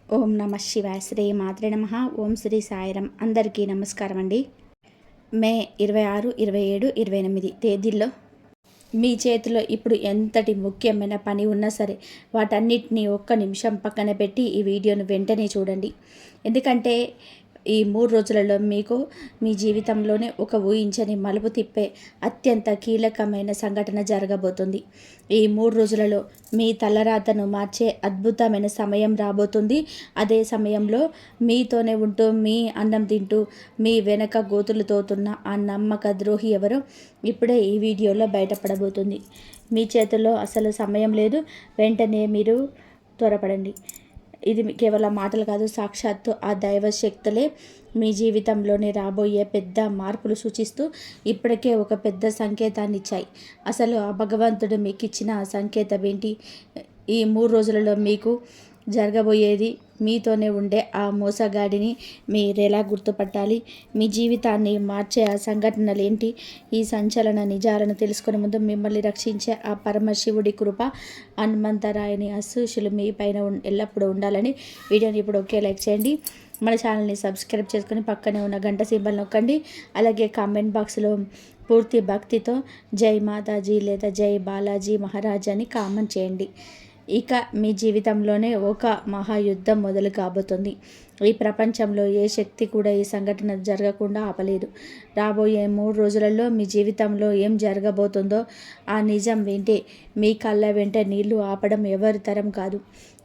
ఓం నమ శివాయ. శ్రీ మాత్రే నమః. ఓం శ్రీ సాయిరం. అందరికీ నమస్కారం అండి. మే 26, 27, 28 తేదీల్లో మీ చేతిలో ఇప్పుడు ఎంతటి ముఖ్యమైన పని ఉన్నా సరే వాటన్నిటినీ ఒక్క నిమిషం పక్కన పెట్టి ఈ వీడియోను వెంటనే చూడండి. ఎందుకంటే ఈ 3 రోజులలో మీకు మీ జీవితంలోనే ఒక ఊహించని మలుపు తిప్పే అత్యంత కీలకమైన సంఘటన జరగబోతుంది. ఈ 3 రోజులలో మీ తలరాతను మార్చే అద్భుతమైన సమయం రాబోతుంది. అదే సమయంలో మీతోనే ఉంటూ, మీ అన్నం తింటూ, మీ వెనక గోతులు తోతున్న ఆ నమ్మక ద్రోహి ఎవరో ఇప్పుడే ఈ వీడియోలో బయటపడబోతుంది. మీ చేతుల్లో అసలు సమయం లేదు. వెంటనే మీరు త్వరపడండి. ఇది కేవలం మాటలు కాదు, సాక్షాత్తు ఆ దైవ శక్తులే మీ జీవితంలోనే రాబోయే పెద్ద మార్పులు సూచిస్తూ ఇప్పటికే ఒక పెద్ద సంకేతాన్ని ఇచ్చాయి. అసలు ఆ భగవంతుడు మీకు ఇచ్చిన ఆ సంకేతం ఏంటి? ఈ 3 రోజులలో మీకు జరగబోయేది, మీతోనే ఉండే ఆ మోసగాడిని మీరెలా గుర్తుపట్టాలి? మీ జీవితాన్ని మార్చే ఆ సంఘటనలు ఏంటి? ఈ సంచలన నిజాలను తెలుసుకునే ముందు మిమ్మల్ని రక్షించే ఆ పరమశివుడి కృప, హనుమంతరాయుని ఆశీస్సులు మీ పైన ఎల్లప్పుడూ ఉండాలని వీడియోని ఇప్పుడు ఒకే లైక్ చేయండి. మన ఛానల్ని సబ్స్క్రైబ్ చేసుకుని పక్కనే ఉన్న గంట సింబల్ నొక్కండి. అలాగే కామెంట్ బాక్స్లో పూర్తి భక్తితో జై మాతాజీ లేదా జై బాలాజీ మహారాజ్ అని కామెంట్ చేయండి. ఇక మీ జీవితంలోనే ఒక మహాయుద్ధం మొదలు కాబోతుంది. ఈ ప్రపంచంలో ఏ శక్తి కూడా ఈ సంఘటన జరగకుండా ఆపలేదు. రాబోయే 3 రోజులలో మీ జీవితంలో ఏం జరగబోతుందో ఆ నిజం వింటే మీ కళ్ళ వెంట నీళ్లు ఆపడం ఎవరి తరం కాదు.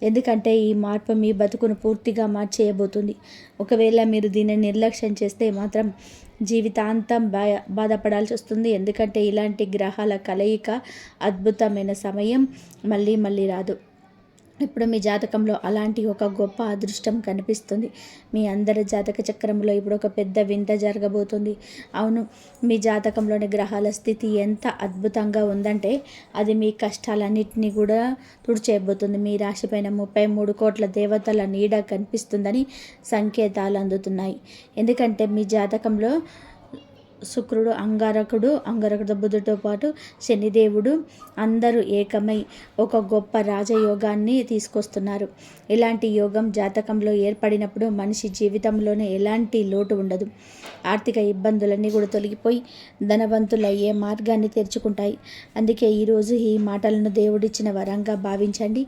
ఎందుకంటే ఈ మార్పు మీ బతుకును పూర్తిగా మార్చేయబోతుంది. ఒకవేళ మీరు దీన్ని నిర్లక్ష్యం చేస్తే మాత్రం జీవితాంతం బాధపడాల్సి వస్తుంది. ఎందుకంటే ఇలాంటి గ్రహాల కలయిక, అద్భుతమైన సమయం మళ్ళీ మళ్ళీ రాదు. ఇప్పుడు మీ జాతకంలో అలాంటి ఒక గొప్ప అదృష్టం కనిపిస్తుంది. మీ అందరి జాతక చక్రంలో ఇప్పుడు ఒక పెద్ద వింత జరగబోతుంది. అవును, మీ జాతకంలోని గ్రహాల స్థితి ఎంత అద్భుతంగా ఉందంటే అది మీ కష్టాలన్నింటినీ కూడా తుడిచేయబోతుంది. మీ రాశిపైన 33 కోట్ల దేవతల నీడ కనిపిస్తుందని సంకేతాలు అందుతున్నాయి. ఎందుకంటే మీ జాతకంలో శుక్రుడు, అంగారకుడు బుధుడితో పాటు శనిదేవుడు అందరూ ఏకమై ఒక గొప్ప రాజయోగాన్ని తీసుకొస్తున్నారు. ఇలాంటి యోగం జాతకంలో ఏర్పడినప్పుడు మనిషి జీవితంలోనే ఎలాంటి లోటు ఉండదు. ఆర్థిక ఇబ్బందులన్నీ కూడా తొలగిపోయి ధనవంతులయ్యే మార్గాన్ని తెరుచుకుంటాయి. అందుకే ఈరోజు ఈ మాటలను దేవుడిచ్చిన వరంగా భావించండి.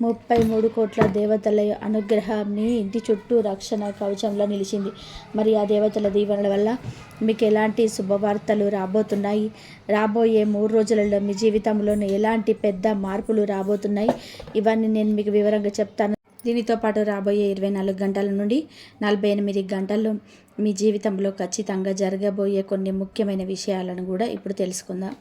33 కోట్ల దేవతల అనుగ్రహం మీ ఇంటి చుట్టూ రక్షణ కవచంలో నిలిచింది. మరి ఆ దేవతల దీవెనల వల్ల మీకు ఎలాంటి శుభవార్తలు రాబోతున్నాయి? రాబోయే 3 రోజులలో మీ జీవితంలోనే ఎలాంటి పెద్ద మార్పులు రాబోతున్నాయి? ఇవన్నీ నేను మీకు వివరంగా చెప్తాను. దీనితో పాటు రాబోయే 24 గంటల నుండి 48 గంటల్లో మీ జీవితంలో ఖచ్చితంగా జరగబోయే కొన్ని ముఖ్యమైన విషయాలను కూడా ఇప్పుడు తెలుసుకుందాం.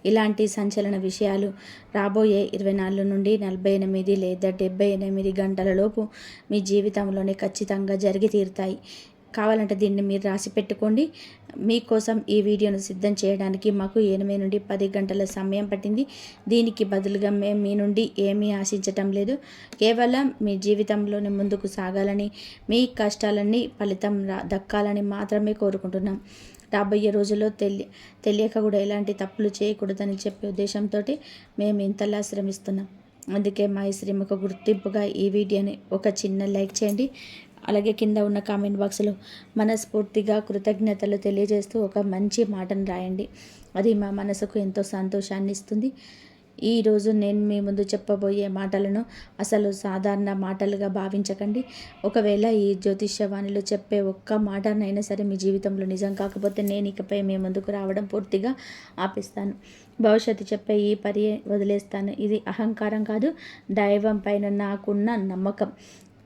ఇలాంటి సంచలన విషయాలు రాబోయే 24 నుండి 48 లేదా 78 గంటల లోపు మీ జీవితంలోనే ఖచ్చితంగా జరిగి తీరుతాయి. కావాలంటే దీన్ని మీరు రాసి పెట్టుకోండి. మీకోసం ఈ వీడియోను సిద్ధం చేయడానికి మాకు 8 నుండి 10 గంటల సమయం పట్టింది. దీనికి బదులుగా మేము మీ నుండి ఏమీ ఆశించటం లేదు. కేవలం మీ జీవితంలోనే ముందుకు సాగాలని, మీ కష్టాలన్నీ ఫలితం దక్కాలని మాత్రమే కోరుకుంటున్నాం. రాబోయే రోజుల్లో తెలియక కూడా ఎలాంటి తప్పులు చేయకూడదని చెప్పే ఉద్దేశంతో మేము ఇంతలా శ్రమిస్తున్నాం. అందుకే మా ఈ శ్రమకు గుర్తింపుగా ఈ వీడియోని ఒక చిన్న లైక్ చేయండి. అలాగే కింద ఉన్న కామెంట్ బాక్స్లో మనస్ఫూర్తిగా కృతజ్ఞతలు తెలియజేస్తూ ఒక మంచి మాటను రాయండి. అది మా మనసుకు ఎంతో సంతోషాన్ని ఇస్తుంది. ఈరోజు నేను మీ ముందు చెప్పబోయే మాటలను అసలు సాధారణ మాటలుగా భావించకండి. ఒకవేళ ఈ జ్యోతిష్యవాణిలో చెప్పే ఒక్క మాటనైనా సరే మీ జీవితంలో నిజం కాకపోతే నేను ఇకపై మీ ముందుకు రావడం పూర్తిగా ఆపిస్తాను. భవిష్యత్తు చెప్పే ఈ పరి వదిలేస్తాను. ఇది అహంకారం కాదు, దైవం పైన నాకున్న నమ్మకం.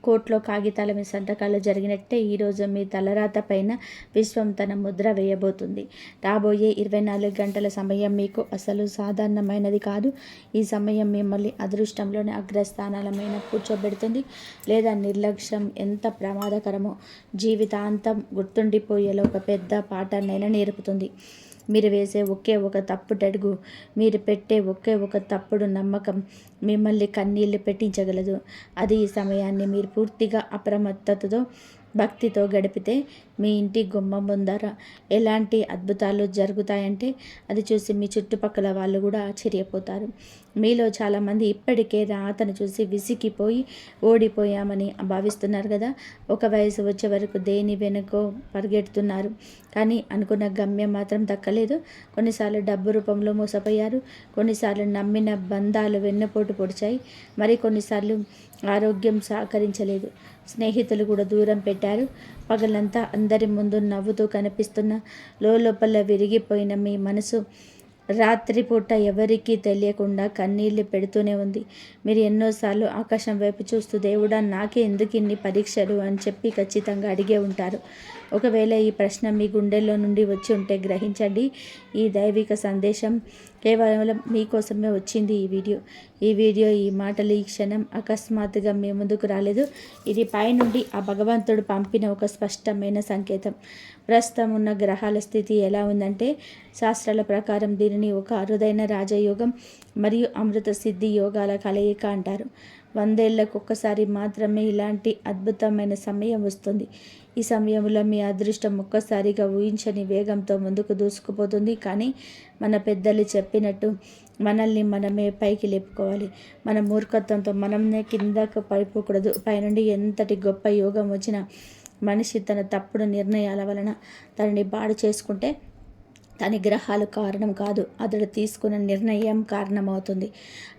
కోర్టులో కాగితాల మీద సంతకాలు జరిగినట్టే ఈరోజు మీ తలరాత పైన విశ్వం తన ముద్ర వేయబోతుంది. రాబోయే 24 గంటల సమయం మీకు అసలు సాధారణమైనది కాదు. ఈ సమయం మిమ్మల్ని అదృష్టంలోని అగ్రస్థానాల మీద కూర్చోబెడుతుంది. లేదా నిర్లక్ష్యం ఎంత ప్రమాదకరమో జీవితాంతం గుర్తుండిపోయేలా ఒక పెద్ద పాఠాన్నైనా నేర్పుతుంది. మీరు వేసే ఒకే ఒక తప్పుడడుగు, మీరు పెట్టే ఒకే ఒక తప్పుడు నమ్మకం మిమ్మల్ని కన్నీళ్లు పెట్టించగలదు. అది ఈ సమయాన్ని మీరు పూర్తిగా అప్రమత్తతతో భక్తితో గడిపితే మీ ఇంటి గుమ్మం ముందర ఎలాంటి అద్భుతాలు జరుగుతాయంటే అది చూసి మీ చుట్టుపక్కల వాళ్ళు కూడా ఆశ్చర్యపోతారు. మీలో చాలామంది ఇప్పటికే రాతను చూసి విసిగిపోయి ఓడిపోయామని భావిస్తున్నారు కదా. ఒక వయసు వచ్చే వరకు దేని వెనుకో పరిగెడుతున్నారు, కానీ అనుకున్న గమ్యం మాత్రం దక్కలేదు. కొన్నిసార్లు డబ్బు రూపంలో మోసపోయారు, కొన్నిసార్లు నమ్మిన బంధాలు వెన్నుపోటు పొడిచాయి, మరి కొన్నిసార్లు ఆరోగ్యం సహకరించలేదు, స్నేహితులు కూడా దూరం పెట్టారు. పగలంతా అందరి ముందు నవ్వుతూ కనిపిస్తున్న లోపల విరిగిపోయిన మీ మనసు రాత్రిపూట ఎవరికీ తెలియకుండా కన్నీళ్లు పెడుతూనే ఉంది. మీరు ఎన్నోసార్లు ఆకాశం వైపు చూస్తూ దేవుడా నాకే ఎందుకు ఇన్ని పరీక్షలు అని చెప్పి ఖచ్చితంగా అడిగే ఉంటారు. ఒకవేళ ఈ ప్రశ్న మీ గుండెల్లో నుండి వచ్చి ఉంటే గ్రహించండి, ఈ దైవిక సందేశం కేవలం మీకోసమే వచ్చింది. ఈ వీడియో ఈ మాటలు ఈ క్షణం అకస్మాత్తుగా మీ ముందుకు రాలేదు. ఇది పైనుండి ఆ భగవంతుడు పంపిన ఒక స్పష్టమైన సంకేతం. ప్రస్తుతం ఉన్న గ్రహాల స్థితి ఎలా ఉందంటే శాస్త్రాల ప్రకారం దీనిని ఒక అరుదైన రాజయోగం మరియు అమృత సిద్ధి యోగాల కలయిక అంటారు. 100 ఏళ్లకు ఒక్కసారి మాత్రమే ఇలాంటి అద్భుతమైన సమయం వస్తుంది. ఈ సమయంలో మీ అదృష్టం ఒక్కసారిగా ఊహించని వేగంతో ముందుకు దూసుకుపోతుంది. కానీ మన పెద్దలు చెప్పినట్టు మనల్ని మనమే పైకి లేపుకోవాలి. మన మూర్ఖత్వంతో మనమే కిందకు పడిపోకూడదు. పైనుండి ఎంతటి గొప్ప యోగం వచ్చినా మనిషి తన తప్పుడు నిర్ణయాల వలన తనని పాడు చేసుకుంటే దాని గ్రహాలు కారణం కాదు, అతడు తీసుకున్న నిర్ణయం కారణమవుతుంది.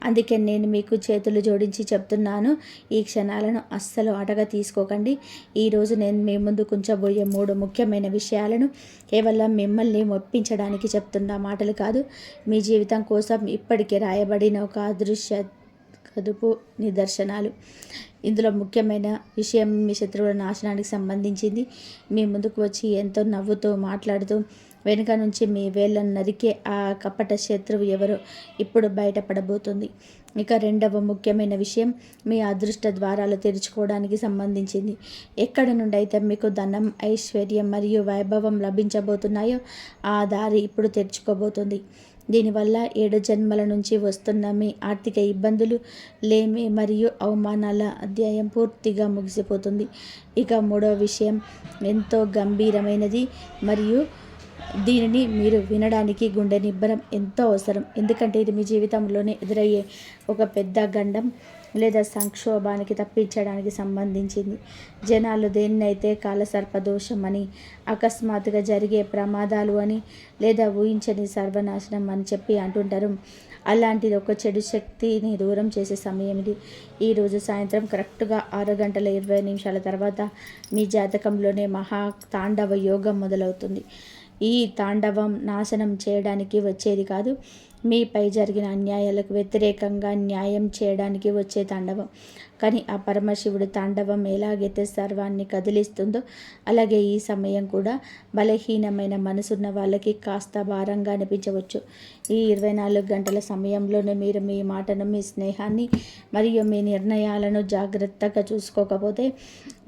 అందుకే నేను మీకు చేతులు జోడించి చెప్తున్నాను, ఈ క్షణాలను అస్సలు ఆటగా తీసుకోకండి. ఈరోజు నేను మీ ముందు ఉంచబోయే 3 ముఖ్యమైన విషయాలను కేవలం మిమ్మల్ని ఒప్పించడానికి చెప్తున్న మాటలు కాదు, మీ జీవితం కోసం ఇప్పటికే రాయబడిన ఒక అదృశ్య కదుపు నిదర్శనాలు. ఇందులో ముఖ్యమైన విషయం మీ శత్రువుల నాశనానికి సంబంధించింది. మీ ముందుకు వచ్చి ఎంతో నవ్వుతూ మాట్లాడుతూ వెనుక నుంచి మీ వేళ్ళను నరికే ఆ కపట శత్రువు ఎవరో ఇప్పుడు బయటపడబోతుంది. ఇక రెండవ ముఖ్యమైన విషయం మీ అదృష్ట ద్వారాలు తెరుచుకోవడానికి సంబంధించింది. ఎక్కడి నుండి అయితే మీకు ధనం, ఐశ్వర్యం మరియు వైభవం లభించబోతున్నాయో ఆ దారి ఇప్పుడు తెరుచుకోబోతుంది. దీనివల్ల 7 జన్మల నుంచి వస్తున్న మీ ఆర్థిక ఇబ్బందులు, లేమి మరియు అవమానాల అధ్యాయం పూర్తిగా ముగిసిపోతుంది. ఇక మూడవ విషయం ఎంతో గంభీరమైనది మరియు దీనిని మీరు వినడానికి గుండె నిబ్బరం ఎంతో అవసరం. ఎందుకంటే ఇది మీ జీవితంలోనే ఎదురయ్యే ఒక పెద్ద గండం లేదా సంక్షోభానికి తప్పించడానికి సంబంధించింది. జనాలు దేన్నైతే కాలసర్పదోషం అని, అకస్మాత్తుగా జరిగే ప్రమాదాలు అని, లేదా ఊహించని సర్వనాశనం అని చెప్పి అంటుంటారు. అలాంటిది ఒక చెడు శక్తిని దూరం చేసే సమయం ఇది. ఈరోజు సాయంత్రం కరెక్ట్గా 6:20 తర్వాత మీ జాతకంలోనే మహా తాండవ యోగం మొదలవుతుంది. ఈ తాండవం నాశనం చేయడానికి వచ్చేది కాదు, మీపై జరిగిన అన్యాయాలకు వ్యతిరేకంగా న్యాయం చేయడానికి వచ్చే తాండవం. కానీ ఆ పరమశివుడు తాండవం ఎలాగైతే సర్వాన్ని కదిలిస్తుందో అలాగే ఈ సమయం కూడా బలహీనమైన మనసున్న వాళ్ళకి కాస్త భారంగా అనిపించవచ్చు. ఈ 24 గంటల సమయంలోనే మీరు మీ మాటను, మీ స్నేహాన్ని మరియు మీ నిర్ణయాలను జాగ్రత్తగా చూసుకోకపోతే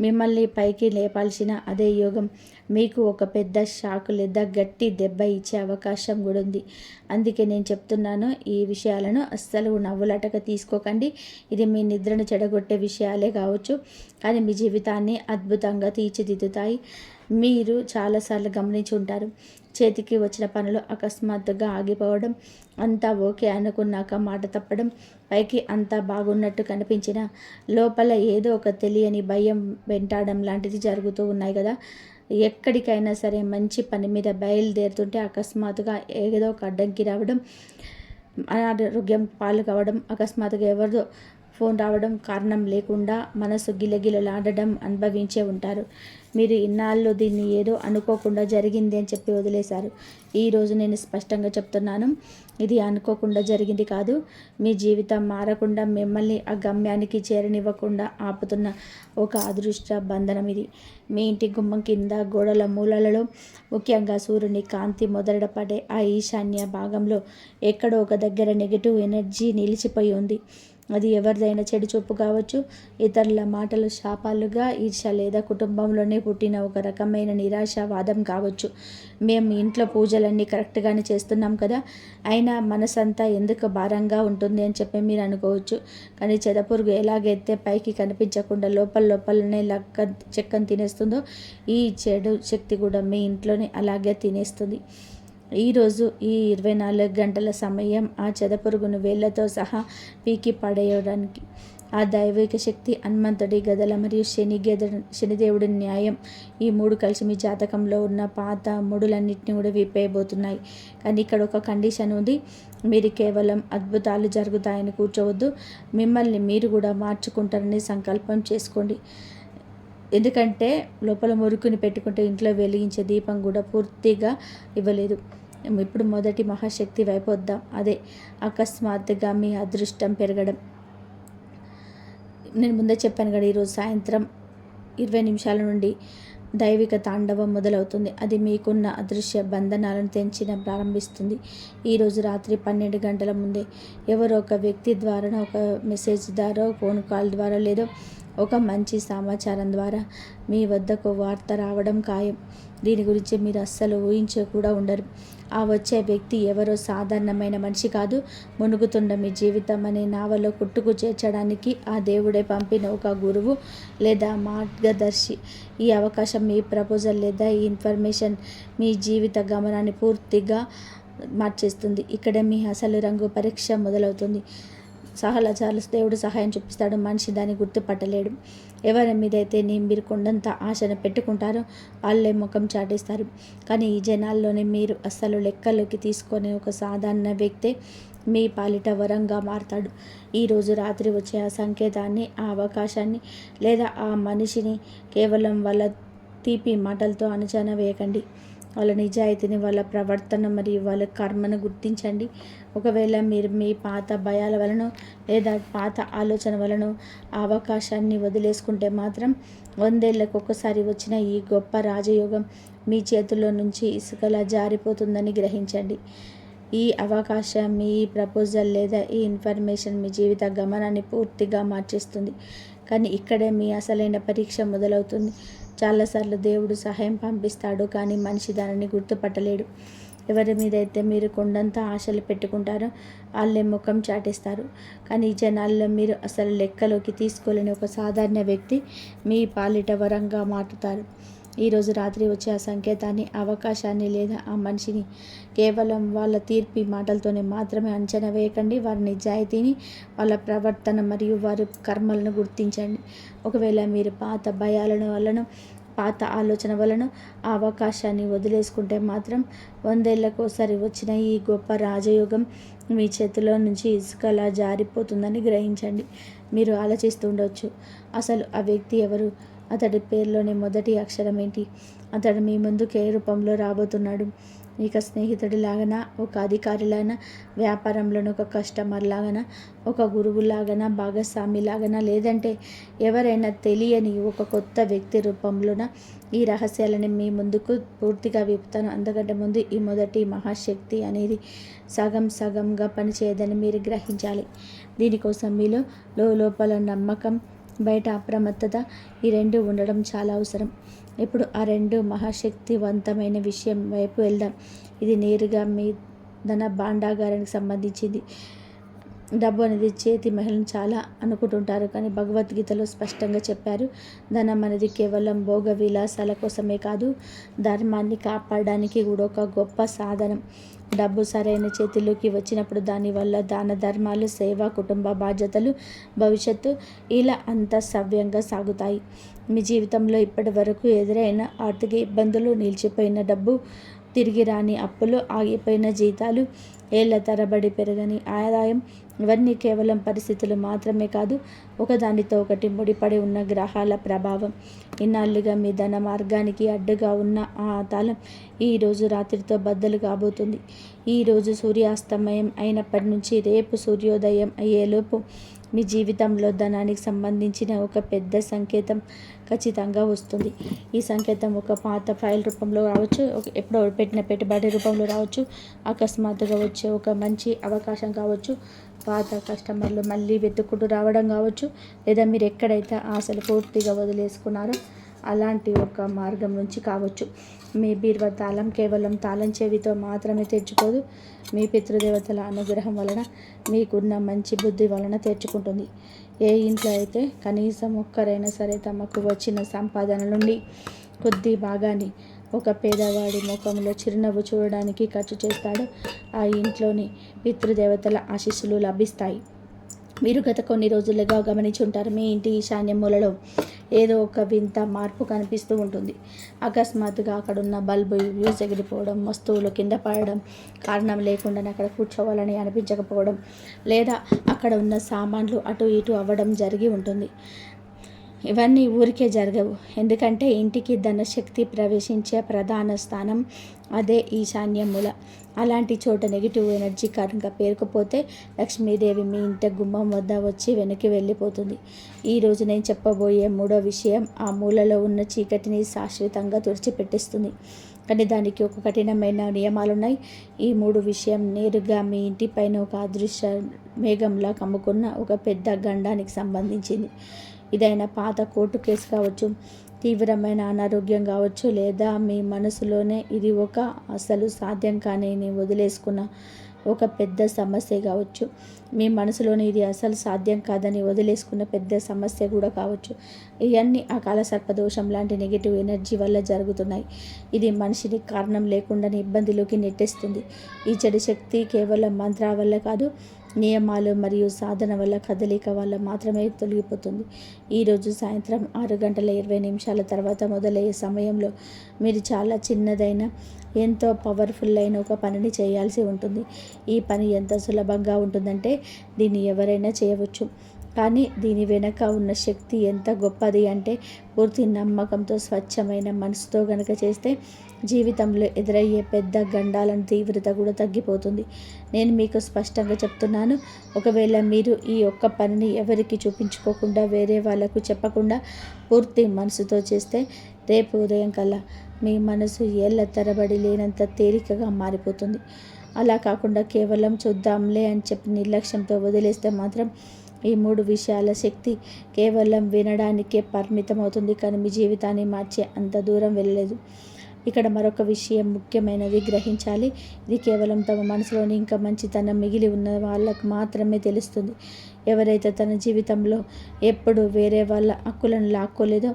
మిమ్మల్ని పైకి లేపాల్సిన అదే యోగం మీకు ఒక పెద్ద షాక్ లేదా గట్టి దెబ్బ ఇచ్చే అవకాశం కూడా ఉంది. అందుకే నేను చెప్తున్నాను, ఈ విషయాలను అస్సలు నవ్వులాటగా తీసుకోకండి. ఇది మీ నిద్రను చెడగొట్టే విషయాలే కావచ్చు, కానీ మీ జీవితాన్ని అద్భుతంగా తీర్చిదిద్దుతాయి. మీరు చాలాసార్లు గమనించి ఉంటారు, చేతికి వచ్చిన పనులు అకస్మాత్తుగా ఆగిపోవడం, అంతా ఓకే అనుకున్నాక మాట తప్పడం, పైకి అంతా బాగున్నట్టు కనిపించిన లోపల ఏదో ఒక తెలియని భయం వెంటాడడం లాంటిది జరుగుతూ ఉన్నాయి కదా. ఎక్కడికైనా సరే మంచి పని మీద బయలుదేరుతుంటే అకస్మాత్తుగా ఏదో ఒక అడ్డంకి రావడం, అనారోగ్యం పాలు కావడం, అకస్మాత్తుగా ఎవరిదో ఫోన్ రావడం, కారణం లేకుండా మనసు గిలగిలలాడడం అనుభవించే ఉంటారు. మీరు ఇన్నాళ్ళు దీన్ని ఏదో అనుకోకుండా జరిగింది అని చెప్పి వదిలేశారు. ఈరోజు నేను స్పష్టంగా చెప్తున్నాను, ఇది అనుకోకుండా జరిగింది కాదు. మీ జీవితం మారకుండా మిమ్మల్ని ఆ గమ్యానికి చేరనివ్వకుండా ఆపుతున్న ఒక అదృష్ట బంధనం ఇది. మీ ఇంటి గుమ్మం కింద గోడల మూలలలో, ముఖ్యంగా సూర్యుని కాంతి మొదట పడే ఆ ఈశాన్య భాగంలో ఎక్కడో ఒక దగ్గర నెగిటివ్ ఎనర్జీ నిలిచిపోయి ఉంది. అది ఎవరిదైనా చెడు చూపు కావచ్చు, ఇతరుల మాటలు శాపాలుగా, ఈర్ష్య లేదా కుటుంబంలోనే పుట్టిన ఒక రకమైన నిరాశావాదం కావచ్చు. మేము ఇంట్లో పూజలన్నీ కరెక్ట్గానే చేస్తున్నాం కదా, అయినా మనసంతా ఎందుకు భారంగా ఉంటుంది అని చెప్పి మీరు అనుకోవచ్చు. కానీ చెదపురుగు ఎలాగైతే పైకి కనిపించకుండా లోపలనే చెక్కని తినేస్తుందో, ఈ చెడు శక్తి కూడా మీ ఇంట్లోనే అలాగే తినేస్తుంది. ఈరోజు ఈ 24 గంటల సమయం ఆ చెదపురుగును వేళ్లతో సహా పీకి పడేయడానికి ఆ దైవిక శక్తి, హనుమంతుడి గదల మరియు శనిదేవుడి న్యాయం, ఈ 3 కలిసి మీ జాతకంలో ఉన్న పాత ముడులన్నింటినీ కూడా విప్పేయబోతున్నాయి. కానీ ఇక్కడ ఒక కండిషన్ ఉంది. మీరు కేవలం అద్భుతాలు జరుగుతాయని కూర్చోవద్దు, మిమ్మల్ని మీరు కూడా మార్చుకుంటారని సంకల్పం చేసుకోండి. ఎందుకంటే లోపల మురుకుని పెట్టుకుంటే ఇంట్లో వెలిగించే దీపం కూడా పూర్తిగా ఇవ్వలేదు. ఇప్పుడు మొదటి మహాశక్తి వైపు వద్దాం. అదే అకస్మాత్తుగా మీ అదృష్టం పెరగడం. నేను ముందే చెప్పాను కదా, ఈరోజు సాయంత్రం 20 నిమిషాల నుండి దైవిక తాండవం మొదలవుతుంది. అది మీకున్న అదృశ్య బంధనాలను తెంచిన ప్రారంభిస్తుంది. ఈరోజు రాత్రి 12 గంటల ముందే ఎవరో ఒక వ్యక్తి ద్వారా, ఒక మెసేజ్ ద్వారా, ఫోన్ కాల్ ద్వారా, లేదో ఒక మంచి సమాచారం ద్వారా మీ వద్దకు వార్త రావడం ఖాయం. దీని గురించి మీరు అస్సలు ఊహించ కూడా ఉండరు. ఆ వచ్చే వ్యక్తి ఎవరో సాధారణమైన మనిషి కాదు. మునుగుతున్న మీ జీవితం అనే నావలో కుట్టుకు చేర్చడానికి ఆ దేవుడే పంపిన ఒక గురువు లేదా మార్గదర్శి. ఈ అవకాశం, మీ ప్రపోజల్ లేదా ఈ ఇన్ఫర్మేషన్ మీ జీవిత గమనాన్ని పూర్తిగా మార్చేస్తుంది. ఇక్కడే మీ అసలు రంగు పరీక్ష మొదలవుతుంది. చార్లెస్ దేవుడు సహాయం చూపిస్తాడు, మనిషి దాన్ని గుర్తుపట్టలేడు. ఎవరి మీదైతే మీరు కొండంత ఆశను పెట్టుకుంటారో వాళ్ళే ముఖం చాటేస్తారు. కానీ ఈ జనాల్లోనే మీరు అస్సలు లెక్కలోకి తీసుకొని ఒక సాధారణ వ్యక్తే మీ పాలిట వరంగా మారతాడు. ఈరోజు రాత్రి వచ్చే ఆ సంకేతాన్ని, ఆ అవకాశాన్ని లేదా ఆ మనిషిని కేవలం వాళ్ళ తీపి మాటలతో అంచనా వేయకండి. వాళ్ళ నిజాయితీని, వాళ్ళ ప్రవర్తన మరియు వాళ్ళ కర్మను గుర్తించండి. ఒకవేళ మీరు మీ పాత భయాల వలన లేదా పాత ఆలోచన వలన ఆ అవకాశాన్ని వదిలేసుకుంటే మాత్రం 100 ఏళ్లకు ఒకసారి వచ్చిన ఈ గొప్ప రాజయోగం మీ చేతుల్లో నుంచి ఇసుకలా జారిపోతుందని గ్రహించండి. ఈ అవకాశం, మీ ప్రపోజల్ లేదా ఈ ఇన్ఫర్మేషన్ మీ జీవిత గమనాన్ని పూర్తిగా మార్చేస్తుంది. కానీ ఇక్కడే మీ అసలైన పరీక్ష మొదలవుతుంది. చాలాసార్లు దేవుడు సహాయం పంపిస్తాడు, కానీ మనిషి దానిని గుర్తుపట్టలేడు. ఎవరి మీదైతే మీరు కొండంత ఆశలు పెట్టుకుంటారో వాళ్ళే ముఖం చాటేస్తారు. కానీ ఈ జనాల్లో మీరు అసలు లెక్కలోకి తీసుకోలేని ఒక సాధారణ వ్యక్తి మీ పాలిట వరంగా మారుతారు. ఈరోజు రాత్రి వచ్చే ఆ సంకేతాన్ని, అవకాశాన్ని లేదా ఆ మనిషిని కేవలం వాళ్ళ తీర్పి మాటలతోనే మాత్రమే అంచనా వేయకండి. వారి నిజాయితీని, వాళ్ళ ప్రవర్తన మరియు వారి కర్మలను గుర్తించండి. ఒకవేళ మీరు పాత భయాలను వలన, పాత ఆలోచన వలన ఆ అవకాశాన్ని వదిలేసుకుంటే మాత్రం 100 ఏళ్లకు ఒకసారి వచ్చిన ఈ గొప్ప రాజయోగం మీ చేతిలో నుంచి ఇసుకలా జారిపోతుందని గ్రహించండి. మీరు ఆలోచిస్తుండొచ్చు, అసలు ఆ వ్యక్తి ఎవరు? అతడి పేరులోని మొదటి అక్షరం ఏంటి? అతడు మీ ముందుకు ఏ రూపంలో రాబోతున్నాడు? ఇక స్నేహితుడిలాగనా, ఒక అధికారిలాగనా, వ్యాపారంలోని ఒక కస్టమర్ లాగనా, ఒక గురువులాగనా, భాగస్వామిలాగనా, లేదంటే ఎవరైనా తెలియని ఒక కొత్త వ్యక్తి రూపంలోన? ఈ రహస్యాలని మీ ముందుకు పూర్తిగా విప్పుతాను. అందుకంటే ముందు ఈ మొదటి మహాశక్తి అనేది సగంగా పనిచేయదని మీరు గ్రహించాలి. దీనికోసం మీలో లోపల నమ్మకం, బయట అప్రమత్తత, ఈ 2 ఉండడం చాలా అవసరం. ఇప్పుడు ఆ 2 మహాశక్తివంతమైన విషయం వైపు వెళ్దాం. ఇది నేరుగా మీ ధన భాండాగారానికి సంబంధించింది. డబ్బు అనేది చేతి మహిళను చాలా అనుకుంటుంటారు, కానీ భగవద్గీతలో స్పష్టంగా చెప్పారు, ధనం అనేది కేవలం భోగ విలాసాల కోసమే కాదు, ధర్మాన్ని కాపాడడానికి కూడా ఒక గొప్ప సాధనం. డబ్బు సరైన చేతిలోకి వచ్చినప్పుడు దానివల్ల దాన ధర్మాలు, సేవ, కుటుంబ బాధ్యతలు, భవిష్యత్తు ఇలా అంతా సవ్యంగా సాగుతాయి. మీ జీవితంలో ఇప్పటి వరకు ఎదురైన ఆర్థిక ఇబ్బందులు, నిలిచిపోయిన డబ్బు, తిరిగి రాని అప్పులు, ఆగిపోయిన జీతాలు, ఏళ్ల తరబడి పెరగని ఆదాయం, ఇవన్నీ కేవలం పరిస్థితులు మాత్రమే కాదు, ఒకదానితో ఒకటి ముడిపడి ఉన్న గ్రహాల ప్రభావం. ఇన్నాళ్ళుగా మీ ధన మార్గానికి అడ్డుగా ఉన్న ఆ తాళం ఈరోజు రాత్రితో బద్దలు కాబోతుంది. ఈరోజు సూర్యాస్తమయం అయినప్పటి నుంచి రేపు సూర్యోదయం అయ్యేలోపు మీ జీవితంలో ధనానికి సంబంధించిన ఒక పెద్ద సంకేతం ఖచ్చితంగా వస్తుంది. ఈ సంకేతం ఒక పాత ఫైల్ రూపంలో రావచ్చు, ఎప్పుడో పెట్టిన పెట్టుబడి రూపంలో రావచ్చు, అకస్మాత్తుగా వచ్చే ఒక మంచి అవకాశం కావచ్చు, పాత కస్టమర్లు మళ్ళీ వెతుక్కుంటూ రావడం కావచ్చు, లేదా మీరు ఎక్కడైతే ఆశలు పూర్తిగా వదిలేసుకున్నారో అలాంటి ఒక మార్గం నుంచి కావచ్చు. మీ బీరువా తాళం కేవలం తాళం చెవితో మాత్రమే తెరుచుకోదు, మీ పితృదేవతల అనుగ్రహం వలన, మీకున్న మంచి బుద్ధి వలన తెరుచుకుంటుంది. ఏ ఇంట్లో అయితే కనీసం ఒక్కరైనా సరే తమకు వచ్చిన సంపాదన నుండి కొద్ది భాగాన్ని ఒక పేదవాడి ముఖంలో చిరునవ్వు చూడడానికి ఖర్చు చేస్తాడో ఆ ఇంట్లోని పితృదేవతల ఆశీస్సులు లభిస్తాయి. మీరు గత కొన్ని రోజులుగా గమనించి ఉంటారు, మీ ఇంటి ఈశాన్య మూలలో ఏదో ఒక వింత మార్పు కనిపిస్తూ ఉంటుంది. అకస్మాత్తుగా అక్కడున్న బల్బు వ్యూస్ ఎగిరిపోవడం, వస్తువులు కింద పడడం, కారణం లేకుండానే అక్కడ కూర్చోవాలని అనిపించకపోవడం, లేదా అక్కడ ఉన్న సామాన్లు అటు ఇటు అవ్వడం జరిగి ఉంటుంది. ఇవన్నీ ఊరికే జరగవు, ఎందుకంటే ఇంటికి ధనశక్తి ప్రవేశించే ప్రధాన స్థానం అదే ఈశాన్య మూల. అలాంటి చోట నెగిటివ్ ఎనర్జీ కనుక పేరుకుపోతే లక్ష్మీదేవి మీ ఇంటి గుమ్మం వద్ద వచ్చి వెనక్కి వెళ్ళిపోతుంది. ఈరోజు నేను చెప్పబోయే మూడో విషయం ఆ మూలలో ఉన్న చీకటిని శాశ్వతంగా తుడిచిపెట్టేస్తుంది. కానీ దానికి ఒక కఠినమైన నియమాలున్నాయి. ఈ మూడు విషయం నేరుగా మీ ఇంటిపైన ఒక అదృశ్య మేఘంలా కమ్ముకున్న ఒక పెద్ద గండానికి సంబంధించింది. ఇదైనా పాత కోర్టు కేసు కావచ్చు, తీవ్రమైన అనారోగ్యం కావచ్చు, లేదా మీ మనసులోనే ఇది ఒక అసలు సాధ్యం కానీ వదిలేసుకున్న ఒక పెద్ద సమస్య కావచ్చు. మీ మనసులోని ఇది అసలు సాధ్యం కాదని వదిలేసుకున్న పెద్ద సమస్య కూడా కావచ్చు. ఇవన్నీ ఆ కాలసర్పదోషం లాంటి నెగిటివ్ ఎనర్జీ వల్ల జరుగుతున్నాయి. ఇది మనిషిని కారణం లేకుండానే ఇబ్బందిలోకి నెట్టేస్తుంది. ఈ చెడు శక్తి కేవలం మంత్రాల వల్ల కాదు, నియమాలు మరియు సాధన వల్ల, కదలిక వల్ల మాత్రమే తొలగిపోతుంది. ఈరోజు సాయంత్రం 6:20 తర్వాత మొదలయ్యే సమయంలో మీరు చాలా చిన్నదైన ఎంతో పవర్ఫుల్ అయిన ఒక పనిని చేయాల్సి ఉంటుంది. ఈ పని ఎంత సులభంగా ఉంటుందంటే దీన్ని ఎవరైనా చేయవచ్చు. కానీ దీని వెనక ఉన్న శక్తి ఎంత గొప్పది అంటే పూర్తి నమ్మకంతో, స్వచ్ఛమైన మనసుతో గనక చేస్తే జీవితంలో ఎదురయ్యే పెద్ద గండాలను తీవ్రత కూడా తగ్గిపోతుంది. నేను మీకు స్పష్టంగా చెప్తున్నాను, ఒకవేళ మీరు ఈ ఒక్క పనిని ఎవరికి చూపించుకోకుండా, వేరే వాళ్ళకు చెప్పకుండా పూర్తి మనసుతో చేస్తే రేపు ఉదయం కల్లా మీ మనసు ఏళ్ల తరబడి లేనంత తేలికగా మారిపోతుంది. అలా కాకుండా కేవలం చూద్దాంలే అని చెప్పి నిర్లక్ష్యంతో వదిలేస్తే మాత్రం ఈ మూడు విషయాల శక్తి కేవలం వినడానికే పరిమితం అవుతుంది, కానీ మీ జీవితాన్ని మార్చే అంత దూరం వెళ్ళలేదు. ఇక్కడ మరొక విషయం ముఖ్యమైనది గ్రహించాలి. ఇది కేవలం తమ మనసులోని ఇంకా మంచితనం మిగిలి ఉన్న వాళ్ళకు మాత్రమే తెలుస్తుంది. ఎవరైతే తన జీవితంలో ఎప్పుడు వేరే వాళ్ళ హక్కులను లాక్కోలేదో,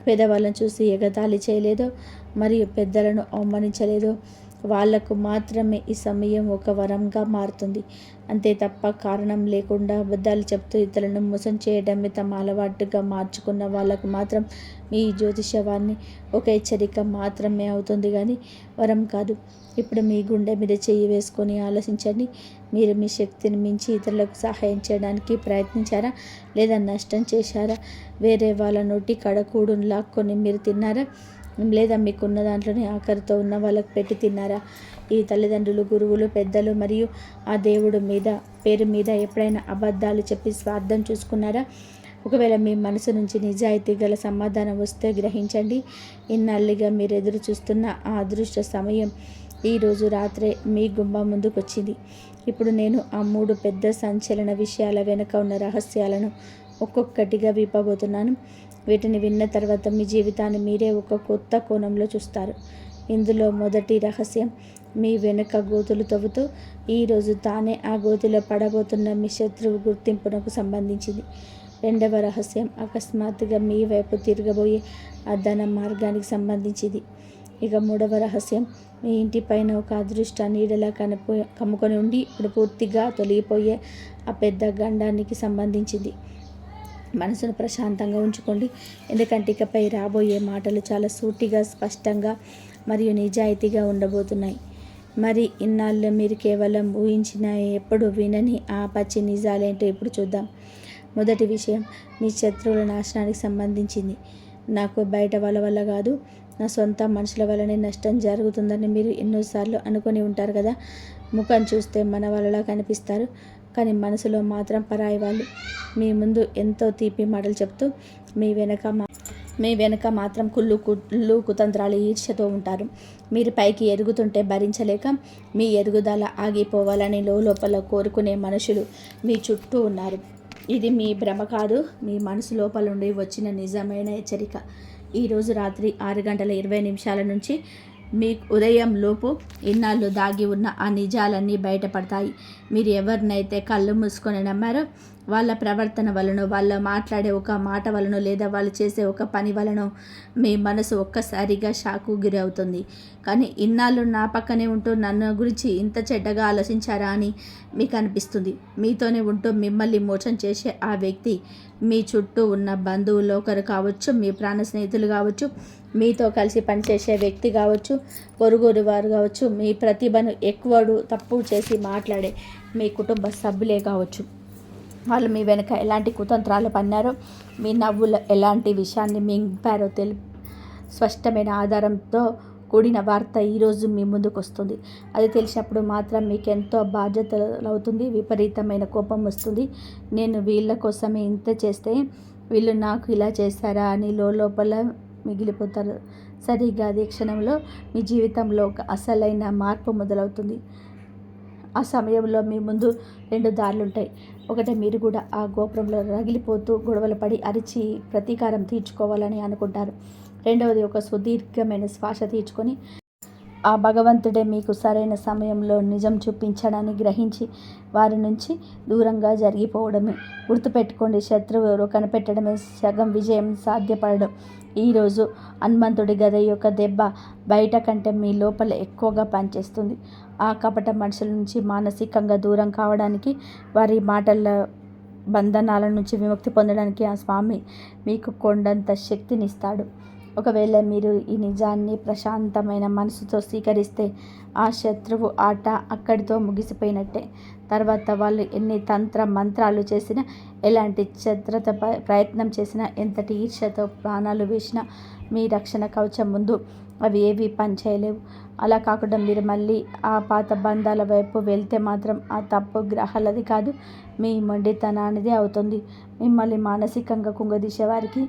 పేదవాళ్ళను చూసి ఎగతాళి చేయలేదో, మరియు పెద్దలను అవమానించలేదో వాళ్లకు మాత్రమే ఈ సమయం ఒక వరంగా మారుతుంది. అంతే తప్ప కారణం లేకుండా అబద్ధాలు చెప్తూ ఇతరులను మోసం చేయడమే తమ అలవాటుగా మార్చుకున్న వాళ్ళకు మాత్రం మీ జ్యోతిషవాన్ని ఒక హెచ్చరిక మాత్రమే అవుతుంది, కానీ వరం కాదు. ఇప్పుడు మీ గుండె మీద చెయ్యి వేసుకొని ఆలోచించండి. మీరు మీ శక్తిని మించి ఇతరులకు సహాయం చేయడానికి ప్రయత్నించారా, లేదా నష్టం చేశారా? వేరే వాళ్ళ నోటి కడకూడును లాక్కొని మీరు తిన్నారా, లేదా మీకున్న దాంట్లోనే ఆఖరితో ఉన్న వాళ్ళకు పెట్టి తిన్నారా? ఈ తల్లిదండ్రులు, గురువులు, పెద్దలు మరియు ఆ దేవుడు పేరు మీద ఎప్పుడైనా అబద్ధాలు చెప్పి స్వార్థం చూసుకున్నారా? ఒకవేళ మీ మనసు నుంచి నిజాయితీ గల సమాధానం వస్తే గ్రహించండి, ఇన్నాళ్ళుగా మీరు ఎదురు చూస్తున్న ఆ అదృష్ట సమయం ఈరోజు రాత్రే మీ గుమ్మం ముందుకు వచ్చింది. ఇప్పుడు నేను ఆ మూడు పెద్ద సంచలన విషయాల వెనుక ఉన్న రహస్యాలను ఒక్కొక్కటిగా విప్పబోతున్నాను. వీటిని విన్న తర్వాత మీ జీవితాన్ని మీరే ఒక కొత్త కోణంలో చూస్తారు. ఇందులో మొదటి రహస్యం మీ వెనుక గోతులు తవ్వుతూ ఈరోజు తానే ఆ గోతిలో పడబోతున్న మీ శత్రువు గుర్తింపునకు సంబంధించింది. రెండవ రహస్యం అకస్మాత్తుగా మీ వైపు తిరగబోయే ఆ ధన మార్గానికి సంబంధించింది. ఇక మూడవ రహస్యం మీ ఇంటి పైన ఒక అదృష్ట నీడలా కమ్ముకొని ఉండి ఇప్పుడు పూర్తిగా తొలగిపోయే ఆ పెద్ద గండానికి సంబంధించింది. మనసును ప్రశాంతంగా ఉంచుకోండి, ఎందుకంటే ఇకపై రాబోయే మాటలు చాలా సూటిగా, స్పష్టంగా మరియు నిజాయితీగా ఉండబోతున్నాయి. మరి ఇన్నాళ్ళు మీరు కేవలం ఊహించిన, ఎప్పుడు వినని ఆ పచ్చి నిజాలేంటో ఇప్పుడు చూద్దాం. మొదటి విషయం మీ శత్రువుల నాశనానికి సంబంధించింది. నాకు బయట వాళ్ళ వల్ల కాదు, నా సొంత మనుషుల వల్లనే నష్టం జరుగుతుందని మీరు ఎన్నోసార్లు అనుకొని ఉంటారు కదా. ముఖం చూస్తే మన వాళ్ళలా కనిపిస్తారు, కానీ మనసులో మాత్రం పరాయి వాళ్ళు. మీ ముందు ఎంతో తీపి మాటలు చెప్తూ మీ వెనక మీ వెనుక మాత్రం కుళ్ళు కుతంత్రాలు ఈర్ష్యతో ఉంటారు. మీరు పైకి ఎదుగుతుంటే భరించలేక మీ ఎదుగుదల ఆగిపోవాలని లోపల కోరుకునే మనుషులు మీ చుట్టూ ఉన్నారు. ఇది మీ భ్రమ కాదు, మీ మనసు లోపల నుండి వచ్చిన నిజమైన హెచ్చరిక. ఈరోజు రాత్రి 6:20 నుంచి మీ ఉదయం లోపు ఇన్నాళ్ళు దాగి ఉన్న ఆ నిజాలన్నీ బయటపడతాయి. మీరు ఎవరినైతే కళ్ళు మూసుకొని నమ్మారో వాళ్ళ ప్రవర్తన వలన, వాళ్ళ మాట్లాడే ఒక మాట వలన, లేదా వాళ్ళు చేసే ఒక పని వలన మీ మనసు ఒక్కసారిగా షాకు గురవుతుంది. కానీ ఇన్నాళ్ళు నా పక్కనే ఉంటూ నన్ను గురించి ఇంత చెడ్డగా ఆలోచించారా అని మీకు అనిపిస్తుంది. మీతోనే ఉంటూ మిమ్మల్ని మోసం చేసే ఆ వ్యక్తి మీ చుట్టూ ఉన్న బంధువులు ఒకరు కావచ్చు, మీ ప్రాణ స్నేహితులు కావచ్చు, మీతో కలిసి పనిచేసే వ్యక్తి కావచ్చు, పొరుగురు వారు కావచ్చు, మీ ప్రతిభను ఎక్కువడు తప్పు చేసి మాట్లాడే మీ కుటుంబ సభ్యులే కావచ్చు. వాళ్ళు మీ వెనుక ఎలాంటి కుతంత్రాలు పన్నారో, మీ నవ్వులు ఎలాంటి విషయాన్ని మింపారో స్పష్టమైన ఆధారంతో కూడిన వార్త ఈరోజు మీ ముందుకు వస్తుంది. అది తెలిసినప్పుడు మాత్రం మీకు ఎంతో బాధ్యతలు అవుతుంది, విపరీతమైన కోపం వస్తుంది. నేను వీళ్ళ కోసమే ఇంత చేస్తే వీళ్ళు నాకు ఇలా చేశారా అని లోపల మిగిలిపోతారు. సరిగ్గా అదే క్షణంలో మీ జీవితంలో ఒక అసలైన మార్పు మొదలవుతుంది. ఆ సమయంలో మీ ముందు 2 దారులుంటాయి. ఒకటి, మీరు కూడా ఆ గోపురంలో రగిలిపోతూ గొడవలు పడి అరిచి ప్రతీకారం తీర్చుకోవాలని అనుకుంటారు. రెండవది, ఒక సుదీర్ఘమైన శ్వాస తీర్చుకొని ఆ భగవంతుడే మీకు సరైన సమయంలో నిజం చూపించడాన్ని గ్రహించి వారి నుంచి దూరంగా జరిగిపోవడమే. గుర్తుపెట్టుకోండి, శత్రువు ఎవరో కనిపెట్టడమే సగం విజయం సాధ్యపడడం. ఈరోజు హనుమంతుడి గద యొక్క దెబ్బ బయట కంటే మీ లోపల ఎక్కువగా పనిచేస్తుంది. ఆ కపట మనుషుల నుంచి మానసికంగా దూరం కావడానికి, వారి మాటల బంధనాల నుంచి విముక్తి పొందడానికి ఆ స్వామి మీకు కొండంత శక్తినిస్తాడు. ఒకవేళ మీరు ఈ నిజాన్ని ప్రశాంతమైన మనసుతో స్వీకరిస్తే ఆ శత్రువు ఆట అక్కడితో ముగిసిపోయినట్టే. తర్వాత వాళ్ళు ఎన్ని తంత్ర మంత్రాలు చేసినా, ఎలాంటి ఛత్రత ప్రయత్నం చేసినా, ఎంతటి ఈర్ష్యతో ప్రాణాలు వేసినా మీ రక్షణ కవచం ముందు అవి ఏవి పనిచేయలేవు. అలా కాకుండా మీరు మళ్ళీ ఆ పాత బంధాల వైపు వెళ్తే మాత్రం ఆ తప్పు గ్రహాలది కాదు, మీ మొండితనానిదే అవుతుంది. మిమ్మల్ని మానసికంగా కుంగదీసేవారికి,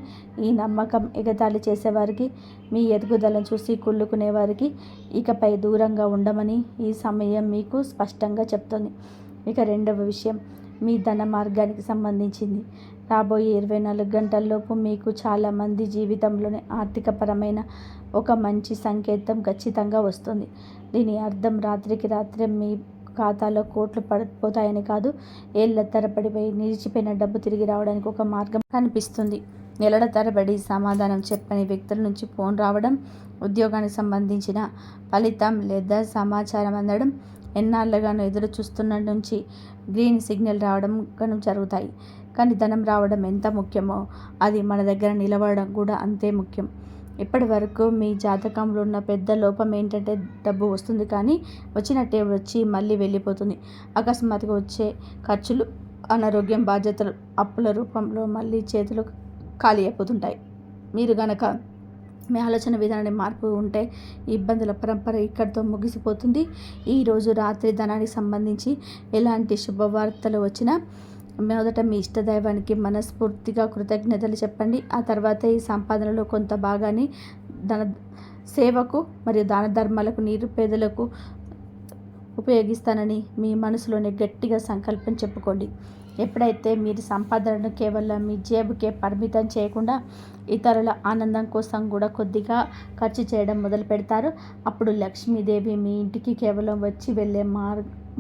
ఈ నమ్మకం ఎగతాళి చేసేవారికి, మీ ఎదుగుదలను చూసి కుళ్ళుకునేవారికి ఇకపై దూరంగా ఉండమని ఈ సమయం మీకు స్పష్టంగా చెప్తుంది. ఇక రెండవ విషయం మీ ధన మార్గానికి సంబంధించింది. రాబోయే 24 గంటల్లోపు మీకు చాలామంది జీవితంలోనే ఆర్థికపరమైన ఒక మంచి సంకేతం ఖచ్చితంగా వస్తుంది. దీని అర్థం రాత్రికి రాత్రే మీ ఖాతాలో కోట్లు పడిపోతాయని కాదు, ఏళ్ల తరబడి నిలిచిపోయిన డబ్బు తిరిగి రావడానికి ఒక మార్గం కనిపిస్తుంది. నెలల తరబడి సమాధానం చెప్పని వ్యక్తుల నుంచి ఫోన్ రావడం, ఉద్యోగానికి సంబంధించిన ఫలితం లేదా సమాచారం అందడం, ఎన్నాళ్ళుగానో ఎదురు చూస్తున్న నుంచి గ్రీన్ సిగ్నల్ రావడం జరుగుతాయి. కానీ ధనం రావడం ఎంత ముఖ్యమో అది మన దగ్గర నిలబడడం కూడా అంతే ముఖ్యం. ఇప్పటి వరకు మీ జాతకంలో ఉన్న పెద్ద లోపం ఏంటంటే డబ్బు వస్తుంది కానీ వచ్చినట్టే వచ్చి మళ్ళీ వెళ్ళిపోతుంది. అకస్మాత్తుగా వచ్చే ఖర్చులు, అనారోగ్యం, బాధ్యతలు, అప్పుల రూపంలో మళ్ళీ చేతులు ఖాళీ అయిపోతుంటాయి. మీరు గనక మీ ఆలోచన విధానాన్ని మార్పు ఉంటే ఇబ్బందుల పరంపర ఇక్కడితో ముగిసిపోతుంది. ఈరోజు రాత్రి ధనానికి సంబంధించి ఎలాంటి శుభవార్తలు వచ్చినా మొదట మీ ఇష్టదైవానికి మనస్ఫూర్తిగా కృతజ్ఞతలు చెప్పండి. ఆ తర్వాత ఈ సంపాదనలో కొంత భాగాన్ని ధన సేవకు మరియు దాన ధర్మాలకు, నిరుపేదలకు ఉపయోగిస్తానని మీ మనసులోనే గట్టిగా సంకల్పం చెప్పుకోండి. ఎప్పుడైతే మీరు సంపాదనను కేవలం మీ జేబుకే పరిమితం చేయకుండా ఇతరుల ఆనందం కోసం కూడా కొద్దిగా ఖర్చు చేయడం మొదలు పెడతారో అప్పుడు లక్ష్మీదేవి మీ ఇంటికి కేవలం వచ్చి వెళ్ళే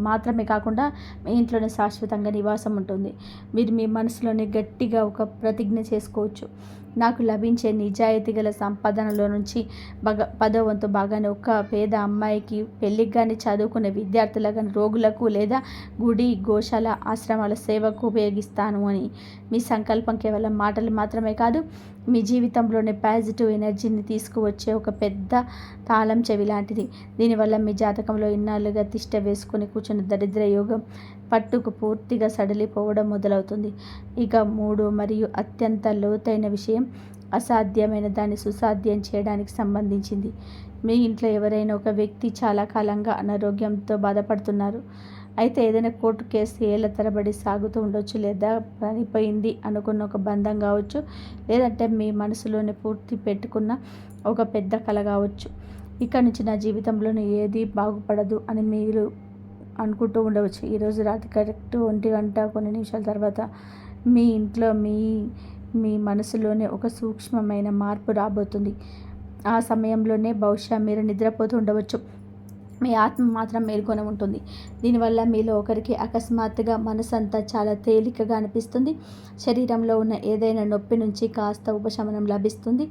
మాత్రమే కాకుండా మీ ఇంట్లోనే శాశ్వతంగా నివాసం ఉంటుంది. మీరు మీ మనసులోనే గట్టిగా ఒక ప్రతిజ్ఞ చేసుకోవచ్చు. నాకు లభించే నిజాయితీ గల సంపాదనలో నుంచి 10వ వంతు భాగాన్ని ఒక పేద అమ్మాయికి, పెళ్ళికి కానీ, చదువుకునే విద్యార్థులకు కానీ, రోగులకు లేదా గుడి, గోశాల, ఆశ్రమాల సేవకు ఉపయోగిస్తాను అని మీ సంకల్పం కేవలం మాటలు మాత్రమే కాదు, మీ జీవితంలోనే పాజిటివ్ ఎనర్జీని తీసుకువచ్చే ఒక పెద్ద తాళం చెవి లాంటిది. దీనివల్ల మీ జాతకంలో ఇన్నాళ్ళుగా తిష్ట వేసుకుని కూర్చున్న దరిద్ర యోగం పట్టుకు పూర్తిగా సడలిపోవడం మొదలవుతుంది. ఇక 3 మరియు అత్యంత లోతైన విషయం అసాధ్యమైన దాన్ని సుసాధ్యం చేయడానికి సంబంధించింది. మీ ఇంట్లో ఎవరైనా ఒక వ్యక్తి చాలా కాలంగా అనారోగ్యంతో బాధపడుతున్నారు. అయితే ఏదైనా కోర్టు కేసు ఏళ్ళ తరబడి సాగుతూ ఉండొచ్చు, లేదా పనిపోయింది అనుకున్న ఒక బంధం కావచ్చు, లేదంటే మీ మనసులోనే పూర్తి పెట్టుకున్న ఒక పెద్ద కళ కావచ్చు. ఇక్కడ నుంచి నా జీవితంలోనే ఏది బాగుపడదు అని మీరు అనుకుంటూ ఉండవచ్చు. ఈరోజు రాత్రి కరెక్ట్ 1 గంట కొన్ని నిమిషాల తర్వాత మీ ఇంట్లో మీ మనసులోనే ఒక సూక్ష్మమైన మార్పు రాబోతుంది. ఆ సమయంలోనే బహుశా మీరు నిద్రపోతూ ఉండవచ్చు, మీ ఆత్మ మాత్రం మేల్కొని ఉంటుంది. దీనివల్ల మీలో ఒకరికి అకస్మాత్తుగా మనసంతా చాలా తేలికగా అనిపిస్తుంది. శరీరంలో ఉన్న ఏదైనా నొప్పి నుంచి కాస్త ఉపశమనం లభిస్తుంది.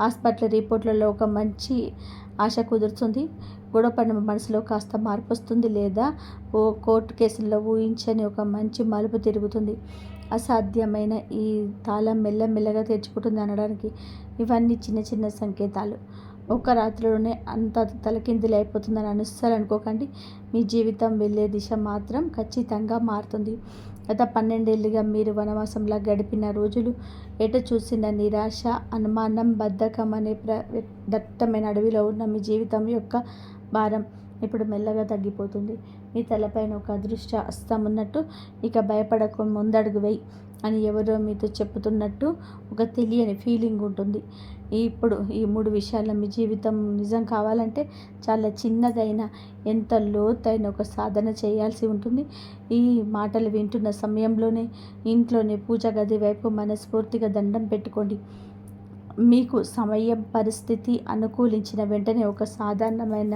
హాస్పిటల్ రిపోర్ట్లలో ఒక మంచి ఆశ కుదురుతుంది. గొడవపడిన మనసులో కాస్త మార్పు వస్తుంది, లేదా కోర్టు కేసుల్లో ఊహించని ఒక మంచి మలుపు తిరుగుతుంది. అసాధ్యమైన ఈ తాళం మెల్లమెల్లగా తెరుచుకుంటుంది అనడానికి ఇవన్నీ చిన్న చిన్న సంకేతాలు. ఒక రాత్రిలోనే అంత తలకిందులు అయిపోతుందని అస్సలు అనుకోకండి. మీ జీవితం వెళ్ళే దిశ మాత్రం ఖచ్చితంగా మారుతుంది. గత 12 ఏళ్ళుగా మీరు వనవాసంలా గడిపిన రోజులు, ఎటు చూసిన నిరాశ, అనుమానం, బద్ధకం అనే దట్టమైన అడవిలో ఉన్న మీ జీవితం యొక్క భారం ఇప్పుడు మెల్లగా తగ్గిపోతుంది. మీ తలపైన ఒక అదృష్ట హస్తం ఉన్నట్టు, ఇక భయపడకు, ముందడుగు వేయి అని ఎవరో మీతో చెప్తున్నట్టు ఒక తెలియని ఫీలింగ్ ఉంటుంది. ఇప్పుడు ఈ 3 విషయాల్లో మీ జీవితం నిజం కావాలంటే చాలా చిన్నదైన, ఎంత లోతైన ఒక సాధన చేయాల్సి ఉంటుంది. ఈ మాటలు వింటున్న సమయంలోనే ఇంట్లోని పూజ గది వైపు మనస్ఫూర్తిగా దండం పెట్టుకోండి. మీకు సమయం, పరిస్థితి అనుకూలించిన వెంటనే ఒక సాధారణమైన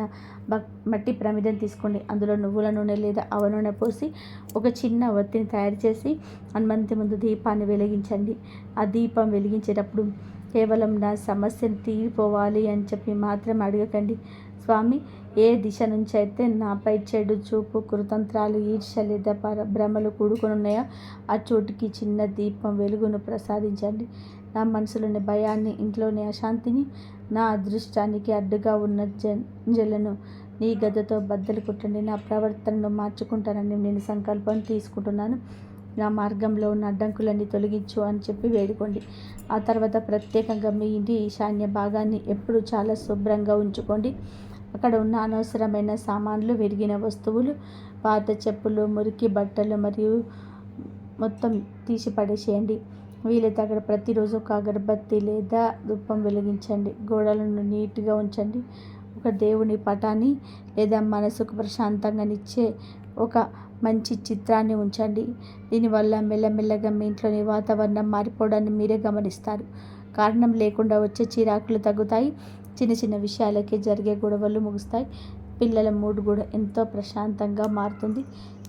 మట్టి ప్రమిదం తీసుకోండి. అందులో నువ్వుల నూనె లేదా ఆవ నూనె పోసి ఒక చిన్న ఒత్తిని తయారు చేసి హనుమంతుని ముందు దీపాన్ని వెలిగించండి. ఆ దీపం వెలిగించేటప్పుడు కేవలం నా సమస్యను తీరిపోవాలి అని చెప్పి మాత్రం అడగకండి. స్వామి, ఏ దిశ నుంచి అయితే నాపై చెడు చూపు, కుతంత్రాలు, ఈర్ష్య లేదా భ్రమలు కూడుకొని ఉన్నాయో ఆ చోటుకి చిన్న దీపం వెలుగును ప్రసాదించండి. నా మనసులోని భయాన్ని, ఇంట్లోని అశాంతిని, నా అదృష్టానికి అడ్డుగా ఉన్న జలను నీ గదతో బద్దలు కొట్టండి. నా ప్రవర్తనను మార్చుకుంటానని నేను సంకల్పం తీసుకుంటున్నాను. నా మార్గంలో ఉన్న అడ్డంకులన్నీ తొలగించు అని చెప్పి వేడుకోండి. ఆ తర్వాత ప్రత్యేకంగా మీ ఇంటి ఈశాన్య భాగాన్ని ఎప్పుడు చాలా శుభ్రంగా ఉంచుకోండి. అక్కడ ఉన్న అనవసరమైన సామాన్లు, విరిగిన వస్తువులు, పాత చెప్పులు, మురికి బట్టలు మరియు మొత్తం తీసి పడేసేయండి. వీలైతే అక్కడ ప్రతిరోజు ఒక అగరబత్తి లేదా ధూపం వెలిగించండి. గోడలను నీట్గా ఉంచండి. ఒక దేవుని పటాన్ని లేదా మనసుకు ప్రశాంతంగానిచ్చే ఒక మంచి చిత్రాన్ని ఉంచండి. దీనివల్ల మెల్లమెల్లగా మీ ఇంట్లోని వాతావరణం మారిపోవడాన్ని మీరే గమనిస్తారు. కారణం లేకుండా వచ్చే చిరాకులు తగ్గుతాయి. చిన్న చిన్న విషయాలకే జరిగే గొడవలు ముగుస్తాయి. పిల్లల మూడ్ కూడా ఎంతో ప్రశాంతంగా మారుతుంది.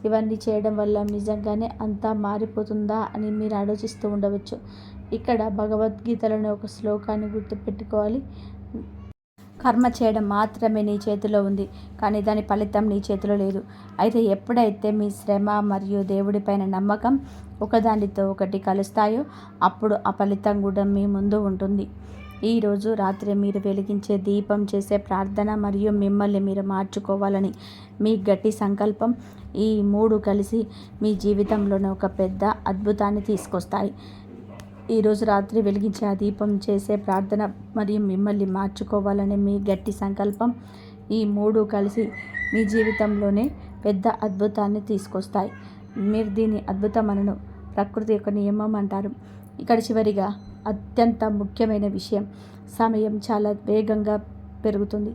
ఇవన్నీ చేయడం వల్ల నిజంగానే అంతా మారిపోతుందా అని మీరు ఆలోచిస్తూ ఉండవచ్చు. ఇక్కడ భగవద్గీతలోని ఒక శ్లోకాన్ని గుర్తుపెట్టుకోవాలి. కర్మ చేయడం మాత్రమే నీ చేతిలో ఉంది, కానీ దాని ఫలితం నీ చేతిలో లేదు. అయితే ఎప్పుడైతే మీ శ్రమ మరియు దేవుడిపైన నమ్మకం ఒకదానితో ఒకటి కలుస్తాయో అప్పుడు ఆ ఫలితం కూడా మీ ముందు ఉంటుంది. ఈరోజు రాత్రి మీరు వెలిగించే దీపం, చేసే ప్రార్థన మరియు మిమ్మల్ని మీరు మార్చుకోవాలని మీ గట్టి సంకల్పం, ఈ 3 కలిసి మీ జీవితంలోనే ఒక పెద్ద అద్భుతాన్ని తీసుకొస్తాయి. ఈరోజు రాత్రి వెలిగించే ఆ దీపం, చేసే ప్రార్థన మరియు మిమ్మల్ని మార్చుకోవాలనే మీ గట్టి సంకల్పం, ఈ 3 కలిసి మీ జీవితంలోనే పెద్ద అద్భుతాన్ని తీసుకొస్తాయి. మీరు దీన్ని అద్భుతం అనను, ప్రకృతి యొక్క నియమం అంటారు. ఇక్కడ చివరిగా అత్యంత ముఖ్యమైన విషయం, సమయం చాలా వేగంగా పెరుగుతుంది.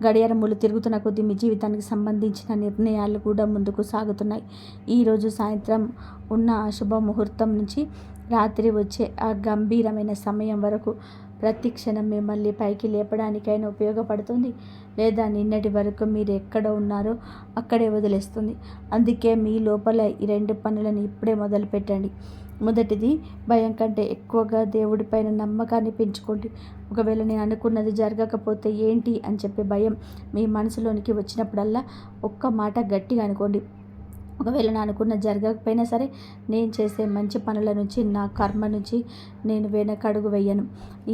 గడియారములు తిరుగుతున్న కొద్దీ మీ జీవితానికి సంబంధించిన నిర్ణయాలు కూడా ముందుకు సాగుతున్నాయి. ఈరోజు సాయంత్రం ఉన్న ఆ శుభ ముహూర్తం నుంచి రాత్రి వచ్చే ఆ గంభీరమైన సమయం వరకు ప్రతి క్షణం మిమ్మల్ని పైకి లేపడానికైనా ఉపయోగపడుతుంది, లేదా నిన్నటి వరకు మీరు ఎక్కడ ఉన్నారో అక్కడే వదిలేస్తుంది. అందుకే మీ లోపల ఈ 2 పనులను ఇప్పుడే మొదలు పెట్టండి. మొదటిది, భయం కంటే ఎక్కువగా దేవుడిపైన నమ్మకాన్ని పెంచుకోండి. ఒకవేళ నేను అనుకున్నది జరగకపోతే ఏంటి అని చెప్పే భయం మీ మనసులోనికి వచ్చినప్పుడల్లా ఒక్క మాట గట్టిగా అనుకోండి, ఒకవేళ నేను అనుకున్నది జరగకపోయినా సరే నేను చేసే మంచి పనుల నుంచి, నా కర్మ నుంచి నేను వెనకడుగు వేయను.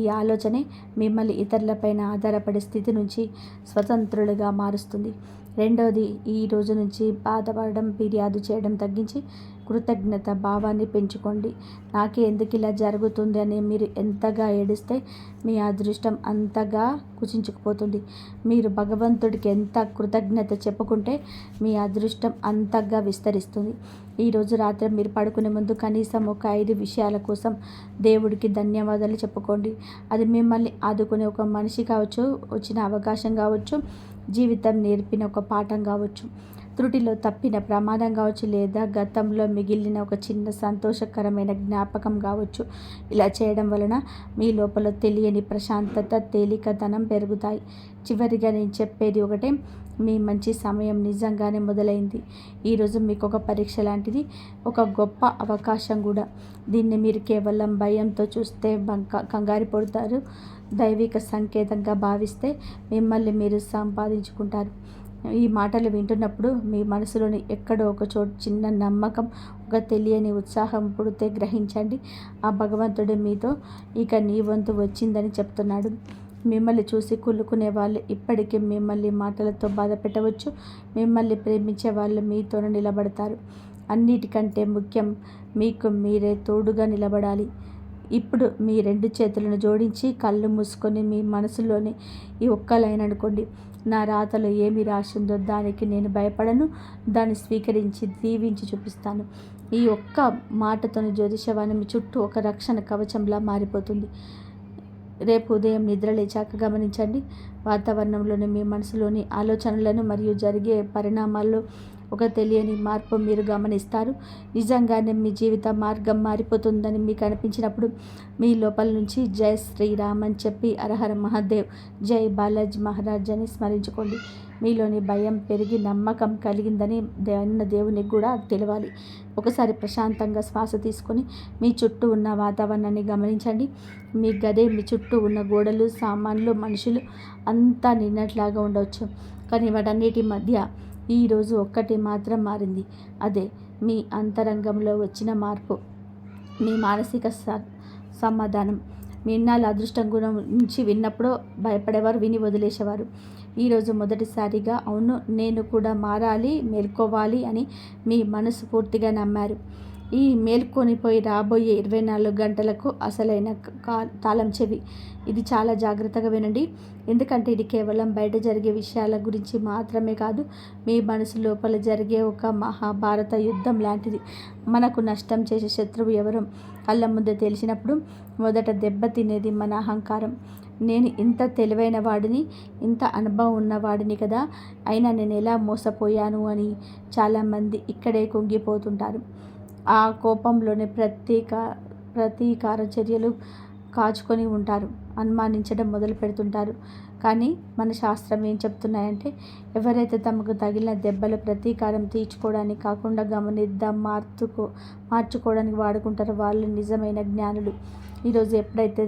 ఈ ఆలోచనే మిమ్మల్ని ఇతరులపైన ఆధారపడే స్థితి నుంచి స్వతంత్రులుగా మారుస్తుంది. రెండవది, ఈ రోజు నుంచి బాధపడడం, ఫిర్యాదు చేయడం తగ్గించి కృతజ్ఞత భావాన్ని పెంచుకోండి. నాకే ఎందుకు ఇలా జరుగుతుంది అని మీరు ఎంతగా ఏడిస్తే మీ అదృష్టం అంతగా కుచించుకుపోతుంది. మీరు భగవంతుడికి ఎంత కృతజ్ఞత చెప్పుకుంటే మీ అదృష్టం అంతగా విస్తరిస్తుంది. ఈరోజు రాత్రి మీరు పడుకునే ముందు కనీసం ఒక 5 విషయాల కోసం దేవుడికి ధన్యవాదాలు చెప్పుకోండి. అది మిమ్మల్ని ఆదుకునే ఒక మనిషి కావచ్చు, వచ్చిన అవకాశం కావచ్చు, జీవితం నేర్పిన ఒక పాఠం కావచ్చు, త్రుటిలో తప్పిన ప్రమాదం కావచ్చు, లేదా గతంలో మిగిలిన ఒక చిన్న సంతోషకరమైన జ్ఞాపకం కావచ్చు. ఇలా చేయడం వలన మీ లోపల తెలియని ప్రశాంతత, తేలికతనం పెరుగుతాయి. చివరిగా నేను చెప్పేది ఒకటే, మీ మంచి సమయం నిజంగానే మొదలైంది. ఈరోజు మీకు ఒక పరీక్ష లాంటిది, ఒక గొప్ప అవకాశం కూడా. దీన్ని మీరు కేవలం భయంతో చూస్తే కంగారు పడతారు. దైవిక సంకేతంగా భావిస్తే మిమ్మల్ని మీరు సంపాదించుకుంటారు. ఈ మాటలు వింటున్నప్పుడు మీ మనసులోని ఎక్కడో ఒక చోటు చిన్న నమ్మకం, ఒక తెలియని ఉత్సాహం పుడితే గ్రహించండి. ఆ భగవంతుడు మీతో ఇక నీ వంతు వచ్చిందని చెప్తున్నాడు. మిమ్మల్ని చూసి కుళ్ళుకునే వాళ్ళు ఇప్పటికీ మిమ్మల్ని మాటలతో బాధ పెట్టవచ్చు. మిమ్మల్ని ప్రేమించే వాళ్ళు మీతోనే నిలబడతారు. అన్నిటికంటే ముఖ్యం, మీకు మీరే తోడుగా నిలబడాలి. ఇప్పుడు మీ 2 చేతులను జోడించి కళ్ళు మూసుకొని మీ మనసులోని ఈ ఒక్క లైన్ అనుకోండి. నా రాతలో ఏమి రాసిందో దానికి నేను భయపడను, దాన్ని స్వీకరించి దీవించి చూపిస్తాను. ఈ ఒక్క మాటతోని జ్యోతిషవాణి మీ చుట్టూ ఒక రక్షణ కవచంలా మారిపోతుంది. రేపు ఉదయం నిద్ర లేచాక గమనించండి. వాతావరణంలోని మీ మనసులోని ఆలోచనలను మరియు జరిగే పరిణామాల్లో ఒక తెలియని మార్పు మీరు గమనిస్తారు. నిజంగానే మీ జీవిత మార్గం మారిపోతుందని మీకు అనిపించినప్పుడు మీ లోపల నుంచి జై శ్రీరామ్ అని చెప్పి హరహర మహాదేవ్, జై బాలాజీ మహారాజ్ అని స్మరించుకోండి. మీలోని భయం పెరిగి నమ్మకం కలిగిందని దేవునికి కూడా తెలవాలి. ఒకసారి ప్రశాంతంగా శ్వాస తీసుకొని మీ చుట్టూ ఉన్న వాతావరణాన్ని గమనించండి. మీ గదే, మీ చుట్టూ ఉన్న గోడలు, సామాన్లు, మనుషులు అంతా నిన్నట్లాగా ఉండవచ్చు. కానీ వాటన్నిటి మధ్య ఈరోజు ఒక్కటి మాత్రం మారింది. అదే మీ అంతరంగంలో వచ్చిన మార్పు, మీ మానసిక సమాధానం. మీ ఇన్నాళ్ళ అదృష్టం గురించి విన్నప్పుడు భయపడేవారు, విని వదిలేసేవారు. ఈరోజు మొదటిసారిగా అవును నేను కూడా మారాలి, మేల్కోవాలి అని మీ మనసు పూర్తిగా నమ్మారు. ఈ మేల్కొనిపోయి రాబోయే 24 గంటలకు అసలైన తాళం చెవి. ఇది చాలా జాగ్రత్తగా వినండి. ఎందుకంటే ఇది కేవలం బయట జరిగే విషయాల గురించి మాత్రమే కాదు, మీ మనసు లోపల జరిగే ఒక మహాభారత యుద్ధం లాంటిది. మనకు నష్టం చేసే శత్రువు ఎవరో కళ్ళ ముందే తెలిసినప్పుడు మొదట దెబ్బ తినేది మన అహంకారం. నేను ఇంత తెలివైన వాడిని, ఇంత అనుభవం ఉన్నవాడిని కదా, అయినా నేను ఎలా మోసపోయాను అని చాలామంది ఇక్కడే కుంగిపోతుంటారు. ఆ కోపంలోనే ప్రతీకార చర్యలు కాచుకొని ఉంటారు, అనుమానించడం మొదలు పెడుతుంటారు. కానీ మన శాస్త్రం ఏం చెప్తున్నాయంటే, ఎవరైతే తమకు తగిలిన దెబ్బల ప్రతీకారం తీర్చుకోవడానికి కాకుండా గమనిద్దాం మార్చుకోవడానికి వాడుకుంటారో వాళ్ళు నిజమైన జ్ఞానులు. ఈరోజు ఎప్పుడైతే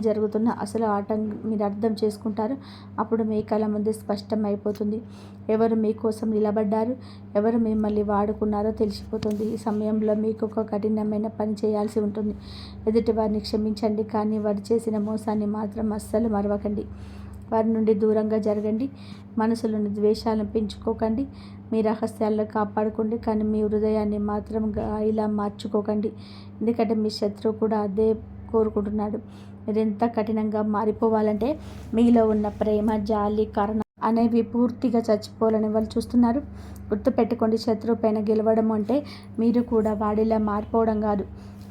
జరుగుతున్న అసలు ఆటం మీరు అర్థం చేసుకుంటారో అప్పుడు మీ కళ్ళ ముందే స్పష్టం అయిపోతుంది. ఎవరు మీకోసం నిలబడ్డారు, ఎవరు మిమ్మల్ని వాడుకున్నారో తెలిసిపోతుంది. ఈ సమయంలో మీకు ఒక కఠినమైన పని చేయాల్సి ఉంటుంది. ఎదుటి వారిని క్షమించండి, కానీ వారు చేసిన మోసాన్ని మాత్రం అస్సలు మరవకండి. వారి నుండి దూరంగా జరగండి. మనసులోని ద్వేషాలను పెంచుకోకండి. మీ రహస్యాలను కాపాడుకోండి, కానీ మీ హృదయాన్ని మాత్రం ఇలా మార్చుకోకండి. ఎందుకంటే మీ శత్రువు కూడా అదే కోరుకుంటున్నాడు. మీరు ఎంత కఠినంగా మారిపోవాలంటే మీలో ఉన్న ప్రేమ, జాలి, కరుణ అనేవి పూర్తిగా చచ్చిపోవాలని వాళ్ళు చూస్తున్నారు. గుర్తుపెట్టుకోండి, శత్రువు పైన గెలవడం అంటే మీరు కూడా వాడిలా మారిపోవడం కాదు.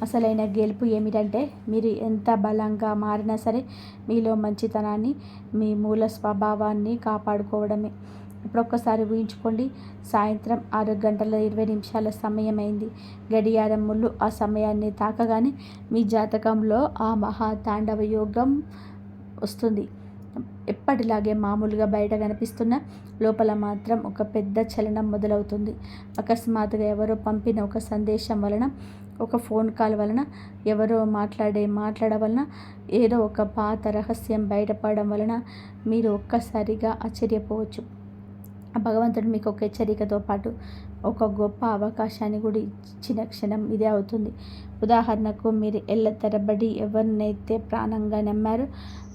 అసలైన గెలుపు ఏమిటంటే మీరు ఎంత బలంగా మారినా సరే మీలో మంచితనాన్ని, మీ మూల స్వభావాన్ని కాపాడుకోవడమే. ఇప్పుడు ఒక్కసారి ఊహించుకోండి, సాయంత్రం 6:20 సమయం అయింది. గడియారం ముళ్ళు ఆ సమయాన్ని తాకగానే మీ జాతకంలో ఆ మహా తాండవ యోగం వస్తుంది. ఎప్పటిలాగే మామూలుగా బయట కనిపిస్తున్న లోపల మాత్రం ఒక పెద్ద చలనం మొదలవుతుంది. అకస్మాత్తుగా ఎవరో పంపిన ఒక సందేశం వలన, ఒక ఫోన్ కాల్ వలన, ఎవరో మాట్లాడ వలన, ఏదో ఒక పాత రహస్యం బయటపడడం వలన మీరు ఒక్కసారిగా ఆశ్చర్యపోవచ్చు. భగవంతుడు మీకు ఒక హెచ్చరికతో పాటు ఒక గొప్ప అవకాశాన్ని కూడా ఇచ్చిన క్షణం ఇదే అవుతుంది. ఉదాహరణకు, మీరు ఏళ్ల తరబడి ఎవరినైతే ప్రాణంగా నమ్మారో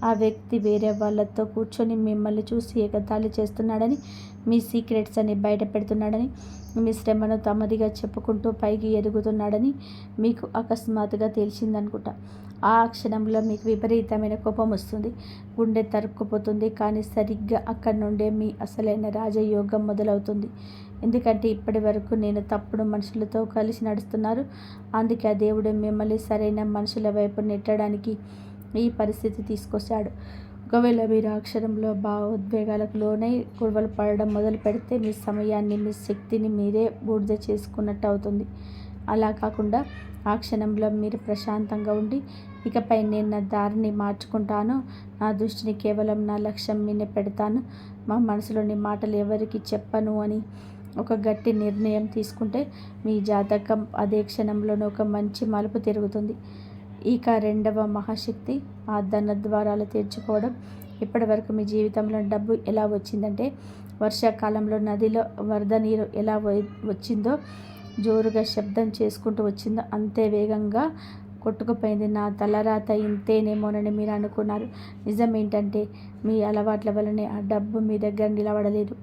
ఆ వ్యక్తి వేరే వాళ్ళతో కూర్చొని మిమ్మల్ని చూసి ఎగతాళి చేస్తున్నాడని, మీ సీక్రెట్స్ అని బయట పెడుతున్నాడని, మీ శ్రమను తమదిగా చెప్పుకుంటూ పైకి ఎదుగుతున్నాడని మీకు అకస్మాత్తుగా తెలిసిందనుకుంటా. ఆ క్షణంలో మీకు విపరీతమైన కోపం వస్తుంది, గుండె తరుక్కుపోతుంది. కానీ సరిగ్గా అక్కడి నుండే మీ అసలైన రాజయోగం మొదలవుతుంది. ఎందుకంటే ఇప్పటి వరకు నేను తప్పుడు మనుషులతో కలిసి నడుస్తున్నారు. అందుకే ఆ దేవుడు మిమ్మల్ని సరైన మనుషుల వైపు నెట్టడానికి ఈ పరిస్థితి తీసుకొచ్చాడు. ఒకవేళ మీరు ఆ క్షణంలో భావోద్వేగాలకు లోనై గొడవలు పడడం మొదలు పెడితే మీ సమయాన్ని, మీ శక్తిని మీరే బూడిద చేసుకున్నట్టు అవుతుంది. అలా కాకుండా ఆ క్షణంలో మీరు ప్రశాంతంగా ఉండి, ఇకపై నేను నా దారిని మార్చుకుంటాను, నా దృష్టిని కేవలం నా లక్ష్యం మీదే పెడతాను, మా మనసులోని మాటలు ఎవరికి చెప్పను అని ఒక గట్టి నిర్ణయం తీసుకుంటే మీ జాతకం అదే క్షణంలోనే ఒక మంచి మలుపు తిరుగుతుంది. ఇక రెండవ మహాశక్తి ఆ ధన ద్వారాలు తెరుచుకోవడం. ఇప్పటి వరకు మీ జీవితంలో డబ్బు ఎలా వచ్చిందంటే, వర్షాకాలంలో నదిలో వరద నీరు ఎలా వచ్చిందో, జోరుగా శబ్దం చేసుకుంటూ వచ్చిందో అంతే వేగంగా కొట్టుకుపోయింది. నా తలరాత ఇంతేనేమోనని మీరు అనుకున్నారు. నిజం ఏంటంటే, మీ అలవాట్ల వల్లనే ఆ డబ్బు మీ దగ్గర నిలబడలేదు.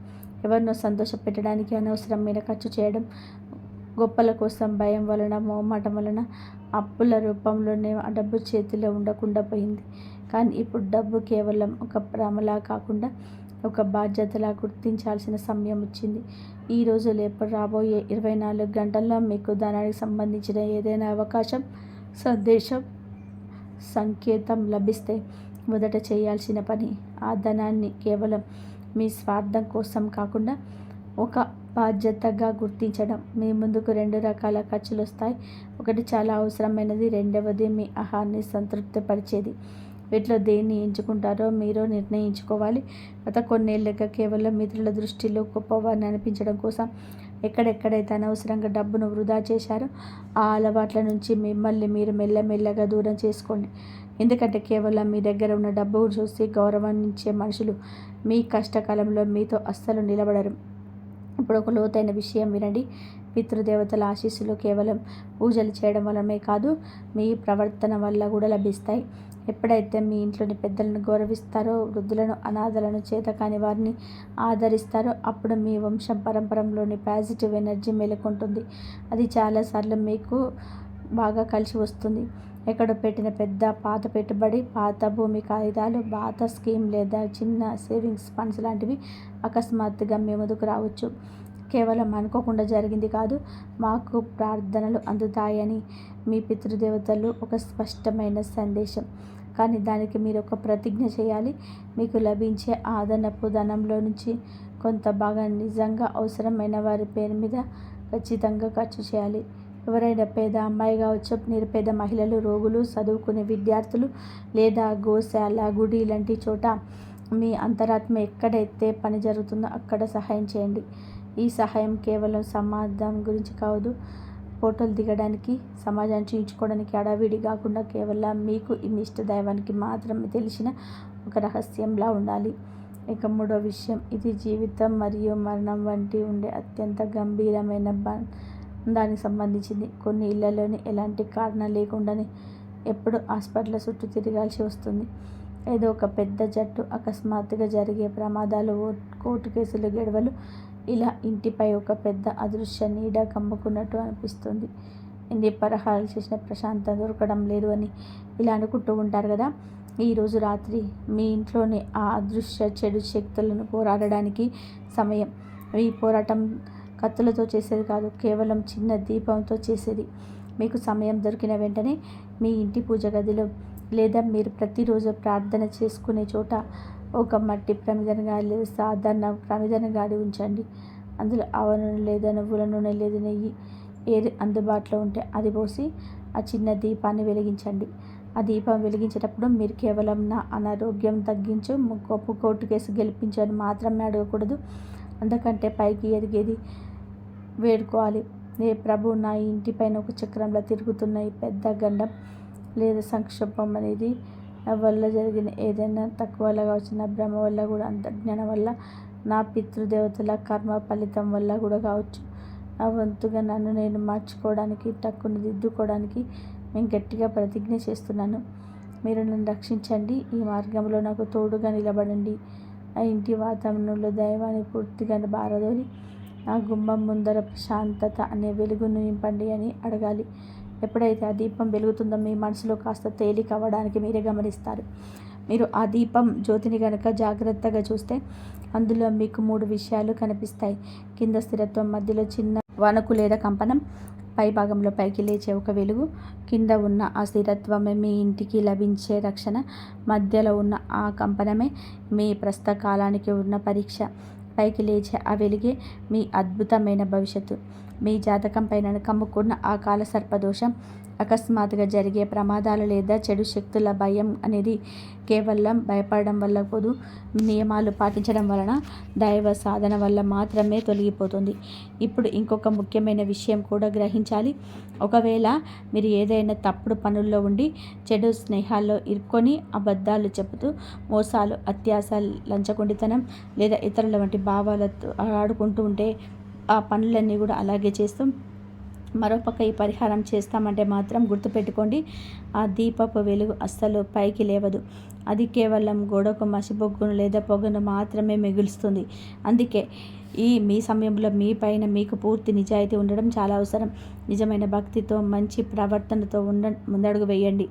ఎవరినో సంతోషపెట్టడానికి అనవసరమైన ఖర్చు చేయడం, గొప్పల కోసం భయం వలన, మొహమాటం వలన అప్పుల రూపంలోనే ఆ డబ్బు చేతిలో ఉండకుండా పోయింది. కానీ ఇప్పుడు డబ్బు కేవలం ఒక భ్రమలా కాకుండా ఒక బాధ్యతలా గుర్తించాల్సిన సమయం వచ్చింది. ఈరోజు లేపు రాబోయే 24 గంటల్లో మీకు ధనానికి సంబంధించిన ఏదైనా అవకాశం, సందేశం, సంకేతం లభిస్తే మొదట చేయాల్సిన పని ఆ ధనాన్ని కేవలం మీ స్వార్థం కోసం కాకుండా ఒక బాధ్యతగా గుర్తించడం. మీ ముందుకు 2 రకాల ఖర్చులు వస్తాయి. ఒకటి చాలా అవసరమైనది, రెండవది మీ ఆహాన్ని సంతృప్తిపరిచేది. వీటిలో దేన్ని ఎంచుకుంటారో మీరు నిర్ణయించుకోవాలి. గత కొన్నేళ్లుగా కేవలం ఇతరుల దృష్టిలో గొప్పవారిని అనిపించడం కోసం ఎక్కడెక్కడైతే అనవసరంగా డబ్బును వృధా చేశారో ఆ అలవాట్ల నుంచి మిమ్మల్ని మీరు మెల్లమెల్లగా దూరం చేసుకోండి. ఎందుకంటే కేవలం మీ దగ్గర ఉన్న డబ్బు చూసి గౌరవించే మనుషులు మీ కష్టకాలంలో మీతో అస్సలు నిలబడరు. ఇప్పుడు ఒక లోతైన విషయం వినండి. పితృదేవతల ఆశీస్సులు కేవలం పూజలు చేయడం వల్లనే కాదు, మీ ప్రవర్తన వల్ల కూడా లభిస్తాయి. ఎప్పుడైతే మీ ఇంట్లోని పెద్దలను గౌరవిస్తారో, వృద్ధులను, అనాథలను, చేతకాని వారిని ఆదరిస్తారో అప్పుడు మీ వంశం పరంపరలోని పాజిటివ్ ఎనర్జీ మేలుకుంటుంది. అది చాలాసార్లు మీకు బాగా కలిసి వస్తుంది. ఎక్కడో పెట్టిన పెద్ద పాత పెట్టుబడి, పాత భూమి కాగితాలు, పాత స్కీమ్ లేదా చిన్న సేవింగ్స్ ఫండ్స్ లాంటివి అకస్మాత్తుగా మీ ముందుకు రావచ్చు. కేవలం అనుకోకుండా జరిగింది కాదు, మాకు ప్రార్థనలు అందుతాయని మీ పితృదేవతలు ఒక స్పష్టమైన సందేశం. కానీ దానికి మీరు ఒక ప్రతిజ్ఞ చేయాలి. మీకు లభించే అదనపు ధనంలో నుంచి కొంత భాగాన్ని నిజంగా అవసరమైన వారి పేరు మీద ఖచ్చితంగా ఖర్చు చేయాలి. ఎవరైనా పేద అమ్మాయి కావచ్చు, నిరుపేద మహిళలు, రోగులు, చదువుకునే విద్యార్థులు లేదా గోశాల, గుడి లాంటి చోట మీ అంతరాత్మ ఎక్కడైతే పని జరుగుతుందో అక్కడ సహాయం చేయండి. ఈ సహాయం కేవలం సమాజం గురించి కాదు, ఫోటోలు దిగడానికి, సమాజాన్ని చూయించుకోవడానికి హడావిడి కాకుండా కేవలం మీకు మీ ఇష్ట దైవానికి మాత్రమే తెలిసిన ఒక రహస్యంలా ఉండాలి. ఇక మూడో విషయం, ఇది జీవితం మరియు మరణం వంటి ఉండే అత్యంత గంభీరమైన దానికి సంబంధించింది. కొన్ని ఇళ్లలోని ఎలాంటి కారణం లేకుండానే ఎప్పుడు హాస్పిటల్ చుట్టూ తిరగాల్సి వస్తుంది. ఏదో ఒక పెద్ద జట్టు, అకస్మాత్తుగా జరిగే ప్రమాదాలు, కోర్టు కేసులు, గొడవలు, ఇలా ఇంటిపై ఒక పెద్ద అదృశ్య నీడ కమ్ముకున్నట్టు అనిపిస్తుంది. ఎన్ని పరిహారాలు చేసినా ప్రశాంతత దొరకడం లేదు అని ఇలా అనుకుంటూ ఉంటారు కదా. ఈరోజు రాత్రి మీ ఇంట్లోనే ఆ అదృశ్య చెడు శక్తులను పోరాడడానికి సమయం. ఈ పోరాటం కత్తులతో చేసేది కాదు, కేవలం చిన్న దీపంతో చేసేది. మీకు సమయం దొరికిన వెంటనే మీ ఇంటి పూజ గదిలో లేదా మీరు ప్రతిరోజు ప్రార్థన చేసుకునే చోట ఒక మట్టి ప్రమిదను గాడి లేదా సాధారణ ప్రమిదను గాడి ఉంచండి. అందులో ఆవ నూనె లేదా నువ్వుల నూనె లేదా నెయ్యి ఏది అందుబాటులో ఉంటే అది పోసి ఆ చిన్న దీపాన్ని వెలిగించండి. ఆ దీపం వెలిగించేటప్పుడు మీరు కేవలం నా అనారోగ్యం తగ్గించు, కోర్టు కేసు గెలిపించని మాత్రమే అడగకూడదు. అందుకంటే పైకి ఎదిగేది వేడుకోవాలి. ఏ ప్రభు, నా ఇంటిపైన ఒక చక్రంలో తిరుగుతున్న ఈ పెద్ద గండం లేదా సంక్షోభం అనేది నా వల్ల జరిగిన ఏదైనా తక్కువలా కావచ్చు, నా భ్రమ వల్ల కూడా, అంతజ్ఞానం వల్ల, నా పితృదేవతల కర్మ ఫలితం వల్ల కూడా కావచ్చు. ఆ వంతుగా నన్ను నేను మార్చుకోవడానికి, టక్కును దిద్దుకోవడానికి నేను గట్టిగా ప్రతిజ్ఞ చేస్తున్నాను. మీరు నన్ను రక్షించండి. ఈ మార్గంలో నాకు తోడుగా నిలబడండి. ఆ ఇంటి వాతావరణంలో దైవాన్ని పూర్తిగా బారదోలి ఆ గుమ్మం ముందర ప్రశాంతత అనే వెలుగును నింపండి అని అడగాలి. ఎప్పుడైతే ఆ దీపం వెలుగుతుందో మీ మనసులో కాస్త తేలిక అవ్వడానికి మీరే గమనిస్తారు. మీరు ఆ దీపం జ్యోతిని కనుక జాగ్రత్తగా చూస్తే అందులో మీకు 3 విషయాలు కనిపిస్తాయి. కింద స్థిరత్వం, మధ్యలో చిన్న వణుకు లేదా కంపనం, పై భాగంలో పైకి లేచే ఒక వెలుగు. కింద ఉన్న ఆ స్థిరత్వమే మీ ఇంటికి లభించే రక్షణ, మధ్యలో ఉన్న ఆ కంపనమే మీ ప్రస్తుత కాలానికి ఉన్న పరీక్ష, పైకి లేచే ఆ వెలుగే మీ అద్భుతమైన భవిష్యత్తు. మీ జాతకం పైన కమ్ముకున్న ఆ కాలసర్పదోషం, అకస్మాత్తుగా జరిగే ప్రమాదాలు లేదా చెడు శక్తుల భయం అనేది కేవలం భయపడడం వల్ల పోదు, నియమాలు పాటించడం వలన, దైవ సాధన వల్ల మాత్రమే తొలగిపోతుంది. ఇప్పుడు ఇంకొక ముఖ్యమైన విషయం కూడా గ్రహించాలి. ఒకవేళ మీరు ఏదైనా తప్పుడు పనుల్లో ఉండి, చెడు స్నేహాల్లో ఇరుక్కొని, అబద్ధాలు చెబుతూ, మోసాలు, అత్యాశ, లంచగొండితనం లేదా ఇతరుల వంటి భావాలతో ఆడుకుంటూ ఉంటే, ఆ పనులన్నీ కూడా అలాగే చేస్తూ మరోపక్క ఈ పరిహారం చేస్తామంటే మాత్రం గుర్తుపెట్టుకోండి, ఆ దీపపు వెలుగు అస్సలు పైకి లేవదు. అది కేవలం గోడకు మసిబొగ్గును లేదా పొగను మాత్రమే మిగులుస్తుంది. అందుకే మీ సమయంలో మీ పైన మీకు పూర్తి నిజాయితీ ఉండడం చాలా అవసరం. నిజమైన భక్తితో, మంచి ప్రవర్తనతో ముందడుగు వేయండి.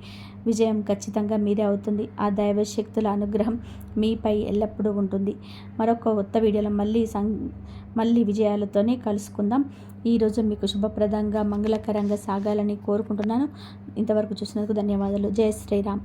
విజయం ఖచ్చితంగా మీదే అవుతుంది. ఆ దైవ శక్తుల అనుగ్రహం మీపై ఎల్లప్పుడూ ఉంటుంది. మరొక కొత్త వీడియోలో మళ్ళీ విజయాలతోనే కలుసుకుందాం. ఈరోజు మీకు శుభప్రదంగా, మంగళకరంగా సాగాలని కోరుకుంటున్నాను. ఇంతవరకు చూసినందుకు ధన్యవాదాలు. జై శ్రీరామ్.